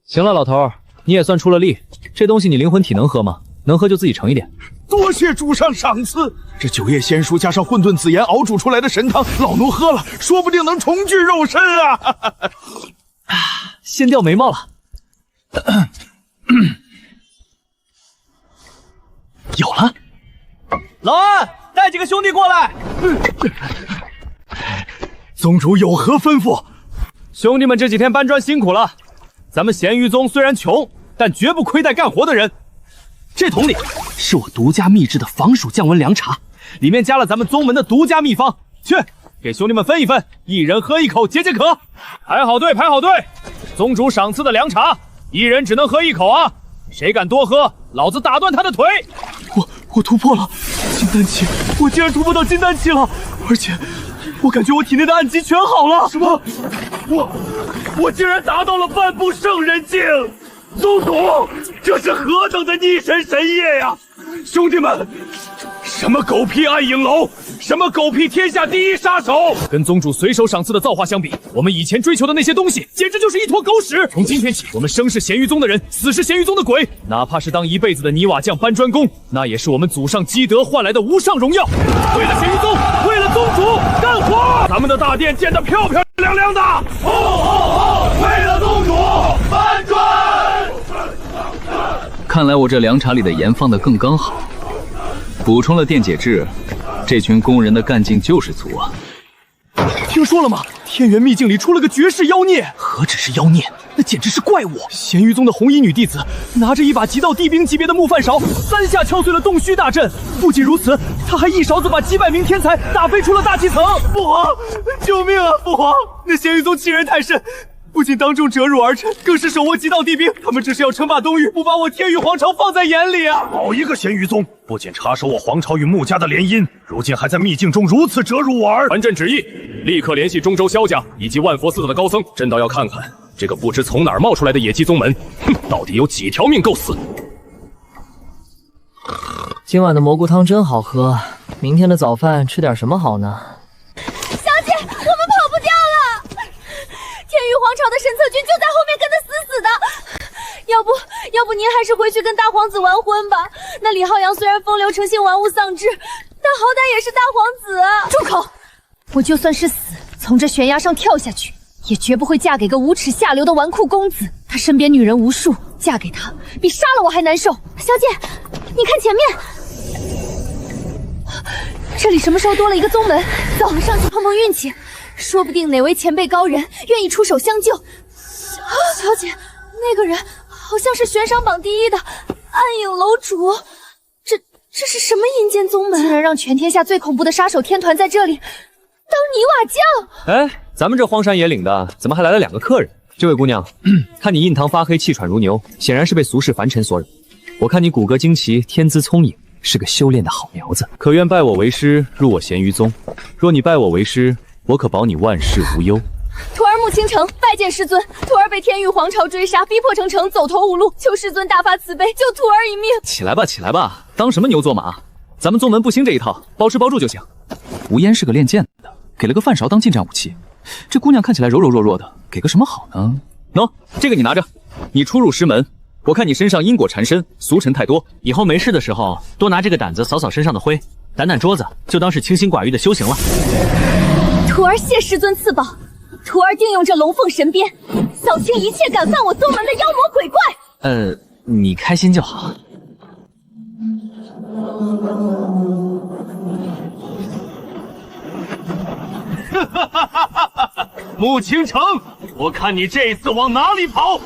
行了，老头，你也算出了力。这东西你灵魂体能喝吗？能喝就自己盛一点。多谢主上赏赐。这九叶仙书加上混沌紫炎熬煮出来的神汤，老奴喝了，说不定能重聚肉身啊！先掉眉毛了。有了，老安。带几个兄弟过来。宗主有何吩咐？兄弟们这几天搬砖辛苦了。咱们咸鱼宗虽然穷，但绝不亏待干活的人。这桶里是我独家秘制的防暑降温凉茶，里面加了咱们宗门的独家秘方。去，给兄弟们分一分，一人喝一口解解渴。排好队，排好队。宗主赏赐的凉茶，一人只能喝一口啊！谁敢多喝，老子打断他的腿！我突破了金丹期，我竟然突破到金丹期了，而且我感觉我体内的暗疾全好了。什么？我竟然达到了半步圣人境！宗主，这是何等的逆神神业呀！兄弟们，什么狗屁暗影楼，什么狗屁天下第一杀手，跟宗主随手赏赐的造化相比，我们以前追求的那些东西，简直就是一坨狗屎！从今天起，我们生是咸鱼宗的人，死是咸鱼宗的鬼，哪怕是当一辈子的泥瓦匠、搬砖工，那也是我们祖上积德换来的无上荣耀。为了咸鱼宗，为了宗主，干活！咱们的大殿建得漂漂亮亮的！为了宗主搬砖！看来我这凉茶里的盐放得更刚好，补充了电解质，这群工人的干劲就是足啊！听说了吗？天元秘境里出了个绝世妖孽，何止是妖孽，那简直是怪物！咸鱼宗的红衣女弟子拿着一把极道地兵级别的木饭勺，3下敲碎了洞虚大阵。不仅如此，他还一勺子把几百名天才打飞出了大气层。父皇，救命啊！父皇，那咸鱼宗欺人太甚，不仅当众折辱儿臣，更是手握极道地兵。他们这是要称霸东域，不把我天域皇朝放在眼里啊！好一个咸鱼宗，不仅插手我皇朝与穆家的联姻，如今还在秘境中如此折辱我儿。传朕旨意，立刻联系中州萧家以及万佛寺的高僧，朕倒要看看这个不知从哪儿冒出来的野鸡宗门，到底有几条命够死。今晚的蘑菇汤真好喝，明天的早饭吃点什么好呢？小姐，我们跑不掉了！的神策军就在后面跟得死死的。要不您还是回去跟大皇子完婚吧。那李浩洋虽然风流成性玩物丧志，但好歹也是大皇子啊。住口！我就算是死，从这悬崖上跳下去，也绝不会嫁给个无耻下流的纨绔公子。他身边女人无数，嫁给他比杀了我还难受。小姐，你看前面，这里什么时候多了一个宗门？走，上去碰碰运气，说不定哪位前辈高人愿意出手相救。小姐，那个人好像是悬赏榜第1的暗影楼主，这是什么阴间宗门？竟然让全天下最恐怖的杀手天团在这里当泥瓦匠！哎，咱们这荒山野岭的，怎么还来了2个客人？这位姑娘，看你印堂发黑，气喘如牛，显然是被俗世凡尘所惹。我看你骨骼惊奇，天资聪颖，是个修炼的好苗子，可愿拜我为师，入我咸鱼宗？若你拜我为师，我可保你万事无忧。徒儿穆倾城拜见师尊，徒儿被天域皇朝追杀，逼迫成城，走投无路，求师尊大发慈悲，救徒儿一命。起来吧，起来吧，当什么牛做马？咱们宗门不兴这一套，包吃包住就行。吴嫣是个练剑的，给了个饭勺当近战武器。这姑娘看起来柔柔弱弱的，给个什么好呢？喏，这个你拿着。你初入师门，我看你身上因果缠身，俗尘太多，以后没事的时候多拿这个掸子扫扫身上的灰，掸掸桌子，就当是清心寡欲的修行了。徒儿谢师尊赐宝，徒儿定用这龙凤神鞭扫清一切敢犯我宗门的妖魔鬼怪。你开心就好。穆倾城，我看你这次往哪里跑！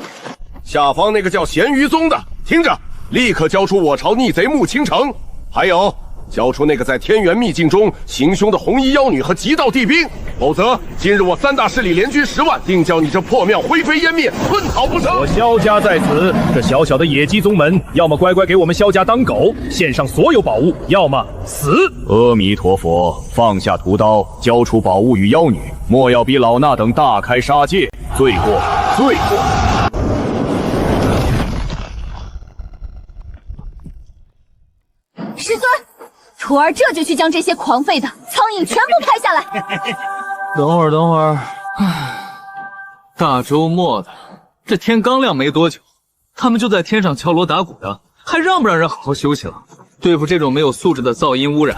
下方那个叫咸鱼宗的，听着，立刻交出我朝逆贼穆倾城，还有交出那个在天元秘境中行凶的红衣妖女和极道地兵，否则今日我3大势力联军10万，定叫你这破庙灰飞烟灭，寸草不生！我萧家在此，这小小的野鸡宗门，要么乖乖给我们萧家当狗，献上所有宝物，要么死！阿弥陀佛，放下屠刀，交出宝物与妖女，莫要逼老衲等大开杀戒，罪过，罪过！师尊，徒儿这就去将这些狂吠的苍蝇全部拍下来。等会儿，大周末的，这天刚亮没多久，他们就在天上敲锣打鼓的，还让不让人好好休息了？对付这种没有素质的噪音污染，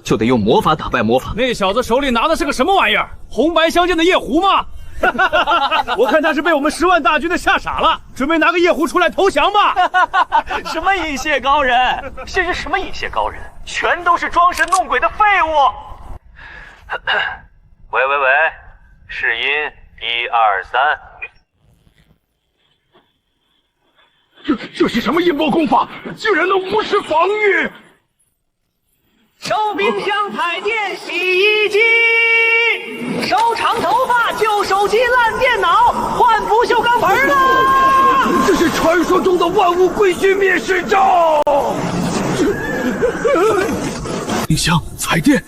就得用魔法打败魔法。那小子手里拿的是个什么玩意儿？红白相间的夜壶吗？我看他是被我们10万大军的吓傻了，准备拿个夜壶出来投降吧。什么引蟹高人？这是什么引蟹高人？全都是装神弄鬼的废物！喂，试音1、2、3。这是什么阴谋功法？居然能无视防御！收冰箱、彩电、洗衣机，收长头发、旧手机、烂电脑，换不锈钢盆啦！这是传说中的万物归虚灭世招！冰箱、彩电，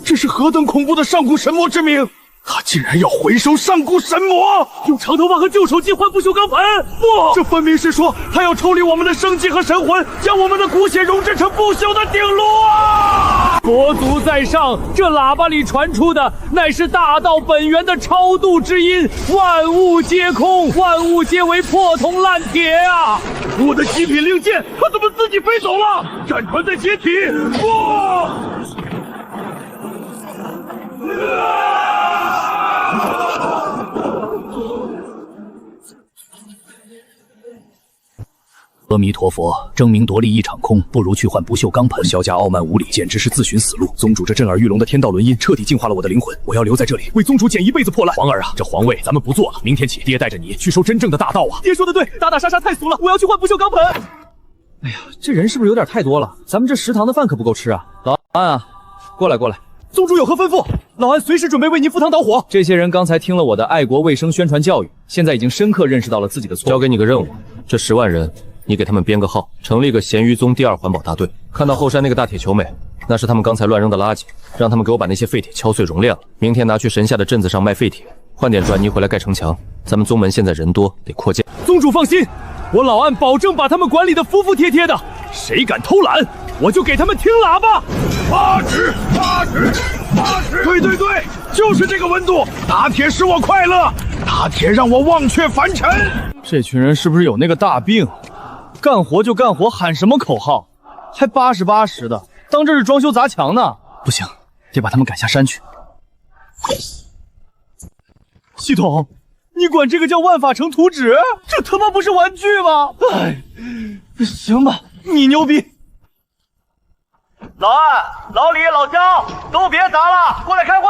这是何等恐怖的上古神魔之名！他竟然要回收上古神魔，用长头发和旧手机换不锈钢盆！不，这分明是说他要抽离我们的生机和神魂，将我们的骨血融制成不朽的鼎炉啊！佛祖在上，这喇叭里传出的乃是大道本源的超度之音，万物皆空，万物皆为破铜烂铁啊！我的极品令箭，它怎么自己飞走了？战船在解体！不！阿弥陀佛，争名夺利一场空，不如去换不锈钢盆。萧家傲慢无礼，简直是自寻死路。宗主这震耳欲聋的天道轮音，彻底净化了我的灵魂。我要留在这里，为宗主剪一辈子破烂。皇儿啊，这皇位咱们不做了，明天起，爹带着你去收真正的大道啊！爹说的对，打打杀杀太俗了，我要去换不锈钢盆。哎呀，这人是不是有点太多了？咱们这食堂的饭可不够吃啊！老安啊，过来。宗主有何吩咐？老安随时准备为您赴汤蹈火。这些人刚才听了我的爱国卫生宣传教育，现在已经深刻认识到了自己的错误。交给你个任务，这10万人，你给他们编个号，成立个咸鱼宗第2环保大队。看到后山那个大铁球没？那是他们刚才乱扔的垃圾，让他们给我把那些废铁敲碎熔炼了，明天拿去神下的镇子上卖废铁，换点砖泥回来盖城墙。咱们宗门现在人多，得扩建。宗主放心，我老安保证把他们管理的服服帖帖的，谁敢偷懒，我就给他们听喇叭。80！对，就是这个温度，打铁使我快乐。打铁让我忘却凡尘。这群人是不是有那个大病？干活就干活，喊什么口号？还80-80的，当这是装修砸墙呢？不行，得把他们赶下山去。系统，你管这个叫万法城图纸？这他妈不是玩具吗？哎，行吧，你牛逼。老安、老李、老焦，都别砸了，过来开会。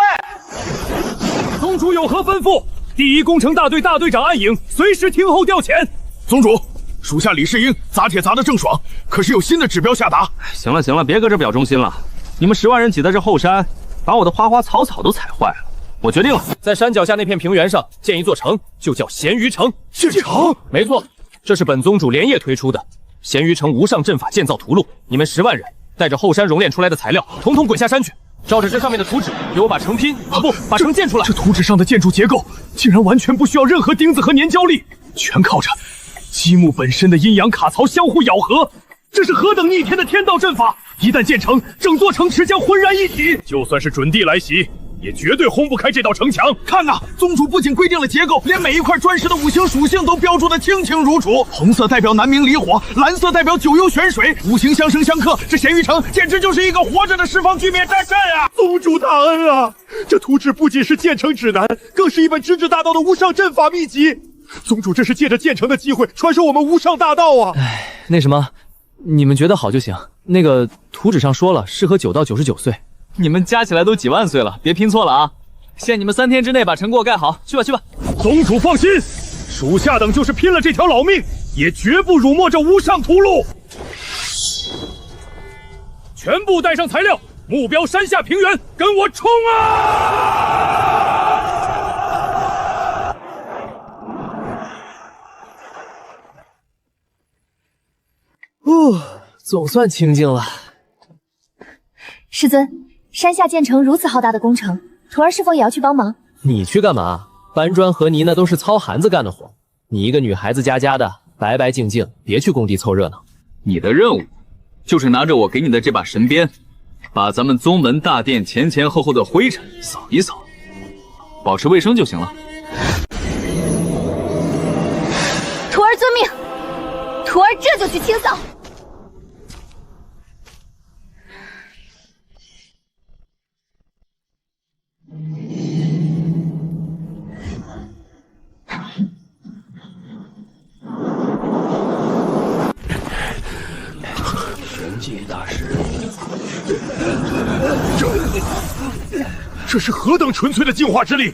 宗主有何吩咐？第一工程大队大队长暗影随时听候调遣。宗主，属下李世英砸铁砸得正爽，可是有新的指标下达。行了行了，别搁这表忠心了。你们10万人挤在这后山，把我的花花草草都踩坏了。我决定了，在山脚下那片平原上建一座城，就叫咸鱼城。建城？没错，这是本宗主连夜推出的咸鱼城无上阵法建造图录。你们10万人带着后山熔炼出来的材料，统统滚下山去，照着这上面的图纸，给我把城拼把城建出来。这图纸上的建筑结构竟然完全不需要任何钉子和粘胶力，全靠着积木本身的阴阳卡槽相互咬合。这是何等逆天的天道阵法！一旦建成，整座城池将浑然一体。就算是准地来袭，也绝对轰不开这道城墙。看呐，宗主不仅规定了结构，连每一块砖石的5行属性都标注得清清楚楚。红色代表南冥离火，蓝色代表九幽玄水，5行相生相克。这咸鱼城简直就是一个活着的释放巨灭战阵啊！宗主大恩啊！这图纸不仅是建城指南，更是一本直指大道的无上阵法秘籍。宗主这是借着建城的机会传授我们无上大道啊！那什么，你们觉得好就行。那个图纸上说了，适合9到99岁。你们加起来都几万岁了，别拼错了啊！限你们3天之内把城给我盖好，去吧去吧。宗主放心，属下等就是拼了这条老命，也绝不辱没这无上图录。全部带上材料，目标山下平原，跟我冲啊！总算清静了。师尊，山下建成如此浩大的工程，徒儿是否也要去帮忙？你去干嘛？搬砖和泥那都是糙汉子干的活，你一个女孩子家的，白白净净，别去工地凑热闹。你的任务就是拿着我给你的这把神鞭，把咱们宗门大殿前后的灰尘扫一扫，保持卫生就行了。徒儿遵命，徒儿这就去清扫。玄界大师，这是何等纯粹的净化之力！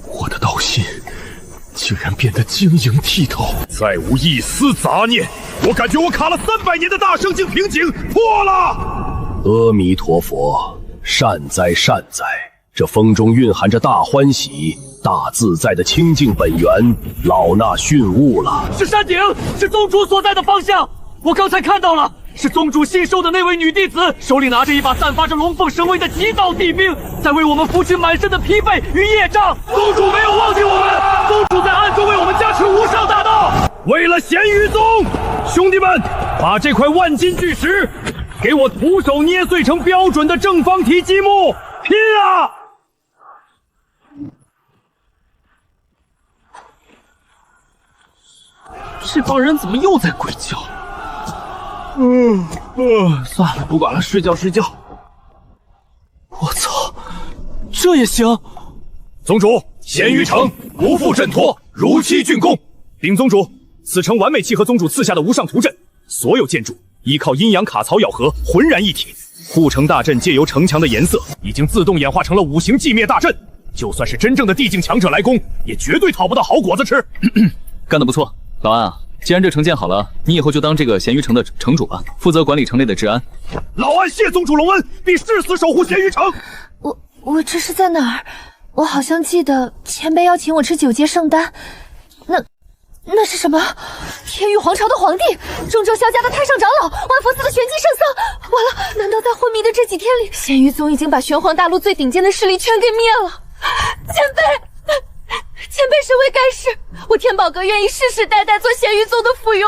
我的道心竟然变得晶莹剔透，再无一丝杂念。我感觉我卡了300年的大圣境瓶颈破了。阿弥陀佛，善哉善哉！这风中蕴含着大欢喜、大自在的清净本源，老衲讯悟了。是山顶，是宗主所在的方向。我刚才看到了，是宗主新收的那位女弟子，手里拿着一把散发着龙凤神威的极道地兵，在为我们扶持满身的疲惫与业障。宗主没有忘记我们，宗主在暗中为我们加持无上大道。为了咸鱼宗，兄弟们，把这块万斤巨石给我徒手捏碎成标准的正方体积木，拼啊！这帮人怎么又在鬼叫？算了，不管了，睡觉。我操，这也行？宗主，咸鱼城不负阵托，如期竣工。禀宗主，此城完美契合宗主赐下的无上图阵，所有建筑依靠阴阳卡槽咬合，浑然一体。护城大阵借由城墙的颜色，已经自动演化成了5行寂灭大阵。就算是真正的地境强者来攻，也绝对讨不到好果子吃。干得不错，老安啊！既然这城建好了，你以后就当这个咸鱼城的城主吧，负责管理城内的治安。老安谢宗主隆恩，必誓死守护咸鱼城。我这是在哪儿？我好像记得前辈邀请我吃9阶圣丹，那是什么？天域皇朝的皇帝，中州萧家的太上长老，万佛寺的玄机圣僧。完了，难道在昏迷的这几天里，咸鱼宗已经把玄黄大陆最顶尖的势力全给灭了？前辈身为盖世，我天宝阁愿意世世代代做咸鱼宗的附庸，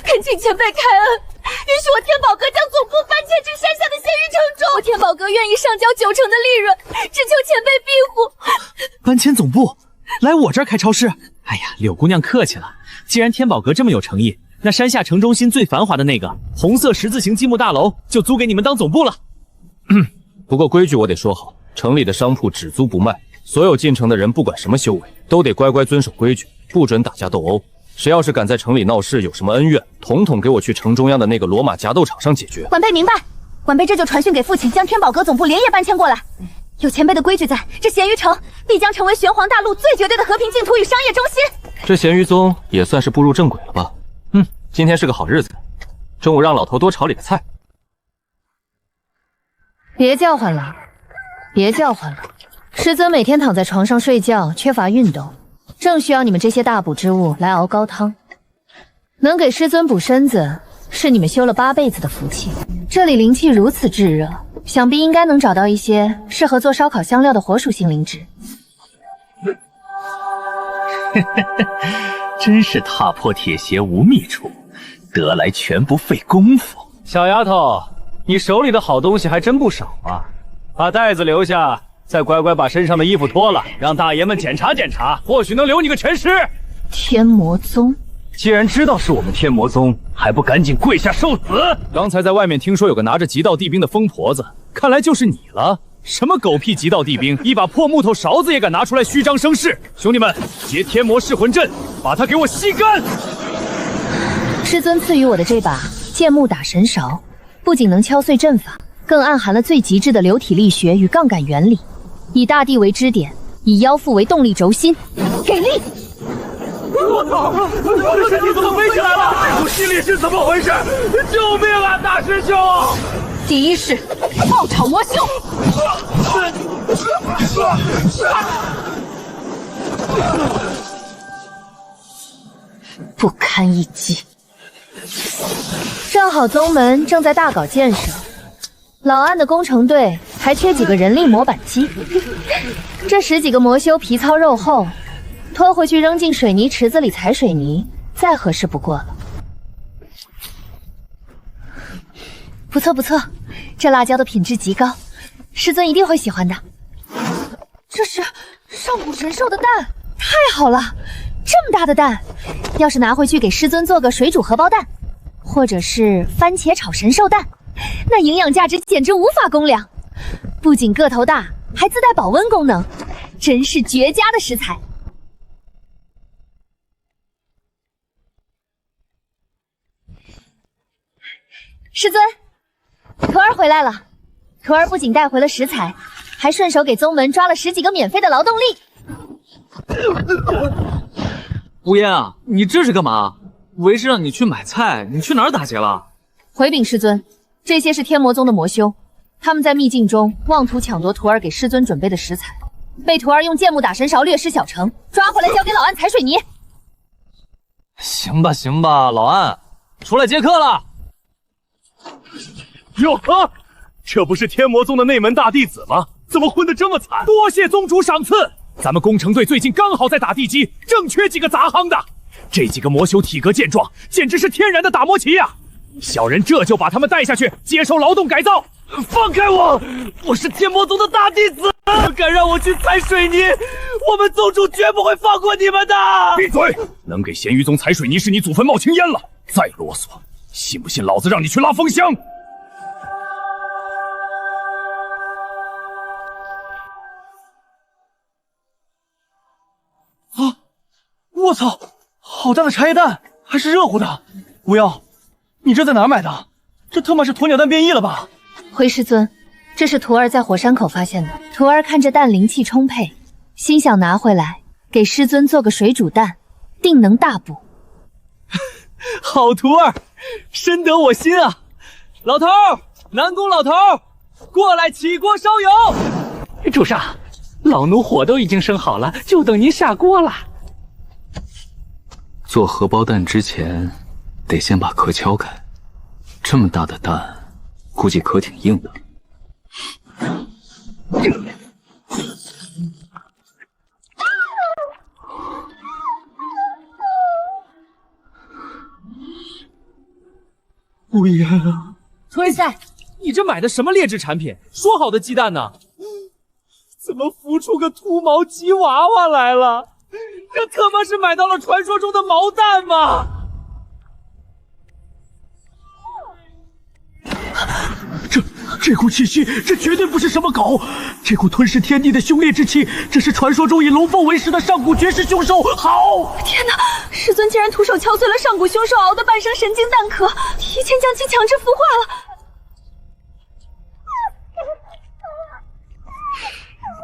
恳请前辈开恩，允许我天宝阁将总部搬迁至山下的咸鱼城中。我天宝阁哥愿意上交90%的利润，只求前辈庇护。搬迁总部，来我这儿开超市。哎呀，柳姑娘客气了。既然天宝阁这么有诚意，那山下城中心最繁华的那个红色十字形积木大楼就租给你们当总部了。不过规矩我得说好，城里的商铺只租不卖，所有进城的人不管什么修为，都得乖乖遵守规矩，不准打架斗殴。谁要是敢在城里闹事，有什么恩怨，统统给我去城中央的那个罗马夹斗场上解决。晚辈明白，晚辈这就传讯给父亲，将天宝阁总部连夜搬迁过来。有前辈的规矩在，这咸鱼城必将成为玄黄大陆最绝对的和平净土与商业中心。这咸鱼宗也算是步入正轨了吧？今天是个好日子，中午让老头多炒里个菜。别叫唤了，别叫唤了。师尊每天躺在床上睡觉，缺乏运动，正需要你们这些大补之物来熬高汤。能给师尊补身子，是你们修了8辈子的福气。这里灵气如此炙热，想必应该能找到一些适合做烧烤香料的火属性灵芝。真是踏破铁鞋无觅处，得来全不费功夫。小丫头，你手里的好东西还真不少啊！把袋子留下，再乖乖把身上的衣服脱了，让大爷们检查检查，或许能留你个全尸。天魔宗，既然知道是我们天魔宗，还不赶紧跪下受死！刚才在外面听说有个拿着极道地兵的疯婆子，看来就是你了。什么狗屁极道地兵，一把破木头勺子也敢拿出来虚张声势！兄弟们，结天魔噬魂阵，把他给我吸干！师尊赐予我的这把剑木打神勺，不仅能敲碎阵法，更暗含了最极致的流体力学与杠杆原理，以大地为支点，以妖腹为动力轴心，给力！我操！我的身体怎么飞起来了？我心里是怎么回事？救命啊，大师兄！第一式，爆炒魔修。不堪一击。正好宗门正在大搞建设，老安的工程队还缺几个人力模板机。这10几个魔修皮糙肉厚，拖回去扔进水泥池子里踩水泥，再合适不过了。不错不错，这辣椒的品质极高，师尊一定会喜欢的。这是上古神兽的蛋，太好了，这么大的蛋，要是拿回去给师尊做个水煮荷包蛋，或者是番茄炒神兽蛋，那营养价值简直无法公量。不仅个头大，还自带保温功能，真是绝佳的食材。师尊，徒儿回来了。徒儿不仅带回了食材，还顺手给宗门抓了10几个免费的劳动力。无烟啊，你这是干嘛？为师让你去买菜，你去哪儿打劫了？回禀师尊，这些是天魔宗的魔修，他们在秘境中妄图抢夺徒儿给师尊准备的食材，被徒儿用剑木打神勺掠施小成，抓回来交给老安踩水泥。行吧行吧，老安，出来接客了。哟呵，这不是天魔宗的内门大弟子吗？怎么混得这么惨？多谢宗主赏赐。咱们工程队最近刚好在打地基，正缺几个杂夯的。这几个魔修体格健壮，简直是天然的打磨旗呀！小人这就把他们带下去接受劳动改造。放开我！我是天魔宗的大弟子，敢让我去踩水泥，我们宗主绝不会放过你们的！闭嘴！能给咸鱼宗踩水泥是你祖坟冒青烟了，再啰嗦，信不信老子让你去拉风箱？啊！我操，好大的茶叶蛋，还是热乎的。无妖，你这在哪儿买的？这他妈是鸵鸟蛋变异了吧？回师尊，这是徒儿在火山口发现的。徒儿看这蛋灵气充沛，心想拿回来给师尊做个水煮蛋，定能大补。好徒儿，深得我心啊！老头，南宫老头，过来起锅烧油。主上，老奴火都已经生好了，就等您下锅了。做荷包蛋之前，得先把壳敲开。这么大的蛋，估计壳挺硬的。无言啊！退赛，你这买的什么劣质产品？说好的鸡蛋呢？怎么孵出个秃毛吉娃娃来了？这他妈是买到了传说中的毛蛋吗？这股气息，这绝对不是什么狗！这股吞噬天地的凶烈之气，这是传说中以龙凤为食的上古绝世凶兽。好！天哪！师尊竟然徒手敲碎了上古凶兽熬的半生神经蛋壳，提前将其强制孵化了。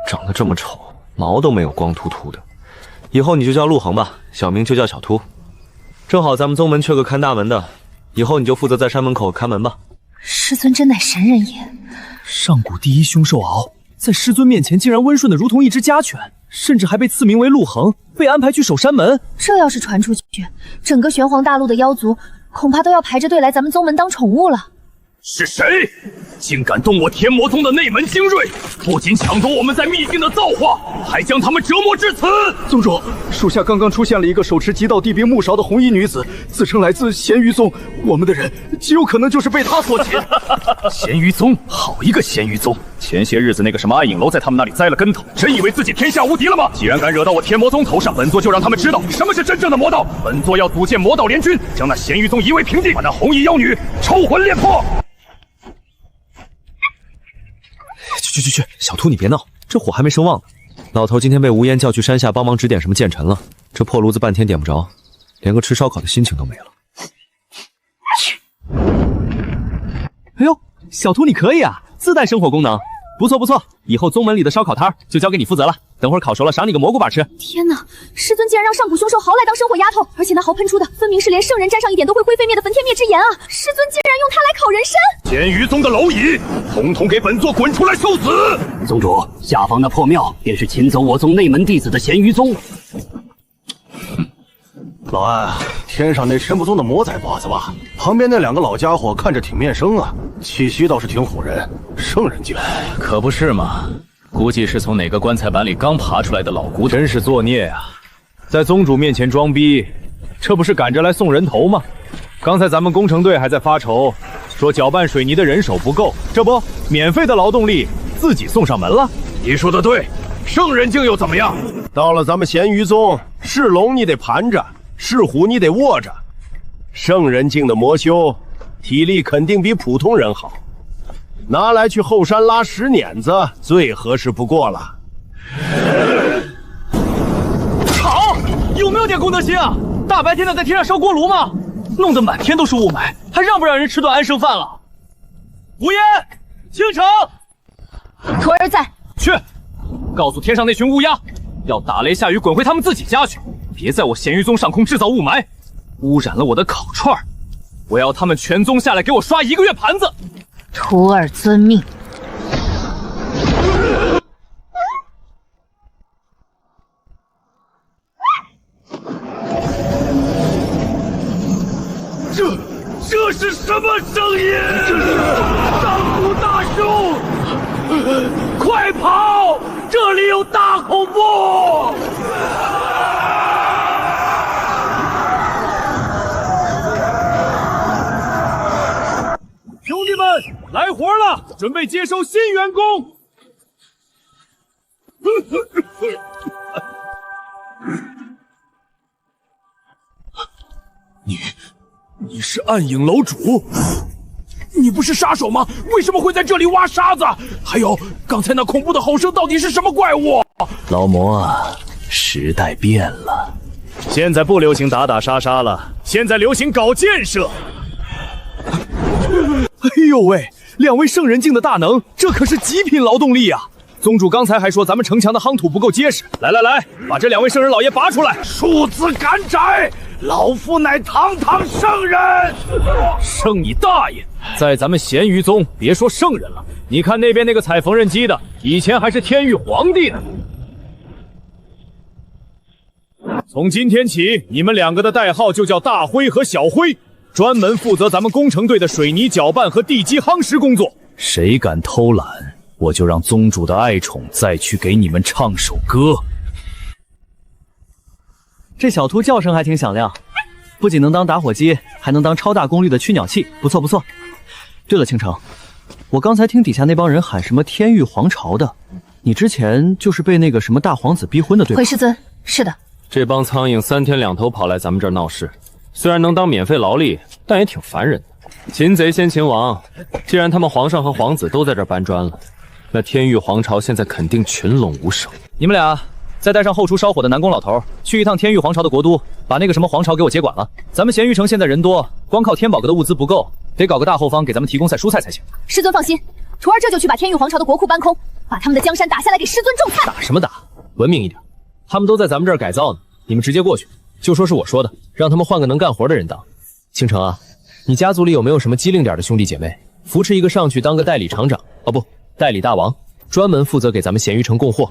长得这么丑，毛都没有，光秃秃的。以后你就叫陆恒吧，小名就叫小秃。正好咱们宗门缺个看大门的，以后你就负责在山门口看门吧。师尊真乃神人也！上古第一凶兽敖，在师尊面前竟然温顺的如同一只家犬，甚至还被赐名为陆恒，被安排去守山门。这要是传出去，整个玄黄大陆的妖族恐怕都要排着队来咱们宗门当宠物了。是谁竟敢动我天魔宗的内门精锐？不仅抢夺我们在秘境的造化，还将他们折磨至此！宗主，属下刚刚出现了一个手持极道地兵木勺的红衣女子，自称来自咸鱼宗，我们的人极有可能就是被她所擒。咸鱼宗，好一个咸鱼宗！前些日子那个什么暗影楼在他们那里栽了跟头，真以为自己天下无敌了吗？既然敢惹到我天魔宗头上，本座就让他们知道什么是真正的魔道。本座要组建魔道联军，将那咸鱼宗夷为平地，把那红衣妖女抽魂炼魄。去，小秃你别闹，这火还没升旺呢。老头今天被吴烟叫去山下帮忙指点什么剑尘了，这破炉子半天点不着，连个吃烧烤的心情都没了。哎呦，小秃你可以啊，自带生火功能，不错不错，以后宗门里的烧烤摊就交给你负责了。等会儿烤熟了，赏你个蘑菇板吃。天哪，师尊竟然让上古凶兽豪来当生火丫头，而且那豪喷出的分明是连圣人沾上一点都会灰飞灭的焚天灭之炎啊！师尊竟然用它来烤人参！咸鱼宗的蝼蚁，统统给本座滚出来受死！宗主，下方那破庙便是擒走我宗内门弟子的咸鱼宗。老安，天上那神不宗的魔仔包子吧？旁边那两个老家伙看着挺面生啊，气息倒是挺唬人，圣人境，可不是嘛。估计是从哪个棺材板里刚爬出来的老骨头，真是作孽啊！在宗主面前装逼，这不是赶着来送人头吗？刚才咱们工程队还在发愁，说搅拌水泥的人手不够，这不，免费的劳动力自己送上门了。你说的对，圣人境又怎么样？到了咱们咸鱼宗，是龙你得盘着，是虎你得卧着。圣人境的魔修，体力肯定比普通人好。拿来去后山拉石碾子最合适不过了。好，有没有点公德心啊？大白天的在天上烧锅炉吗？弄得满天都是雾霾，还让不让人吃顿安生饭了？吴烟，倾城，徒儿在。去，告诉天上那群乌鸦，要打雷下雨滚回他们自己家去，别在我咸鱼宗上空制造雾霾，污染了我的烤串儿。我要他们全宗下来给我刷1个月盘子。徒儿遵命。这是什么声音？这是上古大凶！快跑！这里有大恐怖！兄弟们，来活了，准备接收新员工。你是暗影楼主？你不是杀手吗？为什么会在这里挖沙子？还有，刚才那恐怖的吼声到底是什么怪物？老魔啊，时代变了，现在不流行打打杀杀了，现在流行搞建设。哎呦喂，两位圣人境的大能，这可是极品劳动力啊！宗主刚才还说咱们城墙的夯土不够结实，来，把这2位圣人老爷拔出来！庶子敢宰！老夫乃堂堂圣人！圣你大爷！在咱们咸鱼宗，别说圣人了，你看那边那个踩缝纫机的，以前还是天域皇帝呢。从今天起，你们2个的代号就叫大辉和小辉，专门负责咱们工程队的水泥搅拌和地基夯实工作。谁敢偷懒，我就让宗主的爱宠再去给你们唱首歌。这小秃叫声还挺响亮，不仅能当打火机，还能当超大功率的驱鸟器，不错不错。对了，倾城，我刚才听底下那帮人喊什么天域皇朝的，你之前就是被那个什么大皇子逼婚的对吧？回师尊，是的。这帮苍蝇3天2头跑来咱们这儿闹事，虽然能当免费劳力，但也挺烦人的。擒贼先擒王，既然他们皇上和皇子都在这儿搬砖了，那天域皇朝现在肯定群龙无首。你们俩再带上后厨烧火的南宫老头，去一趟天域皇朝的国都，把那个什么皇朝给我接管了。咱们咸鱼城现在人多，光靠天宝阁的物资不够，得搞个大后方给咱们提供菜蔬菜才行。师尊放心，徒儿这就去把天域皇朝的国库搬空，把他们的江山打下来给师尊种菜。打什么打？文明一点，他们都在咱们这儿改造呢，你们直接过去，就说是我说的，让他们换个能干活的人当。倾城啊，你家族里有没有什么机灵点的兄弟姐妹？扶持一个上去当个代理厂长，哦不，代理大王，专门负责给咱们咸鱼城供货。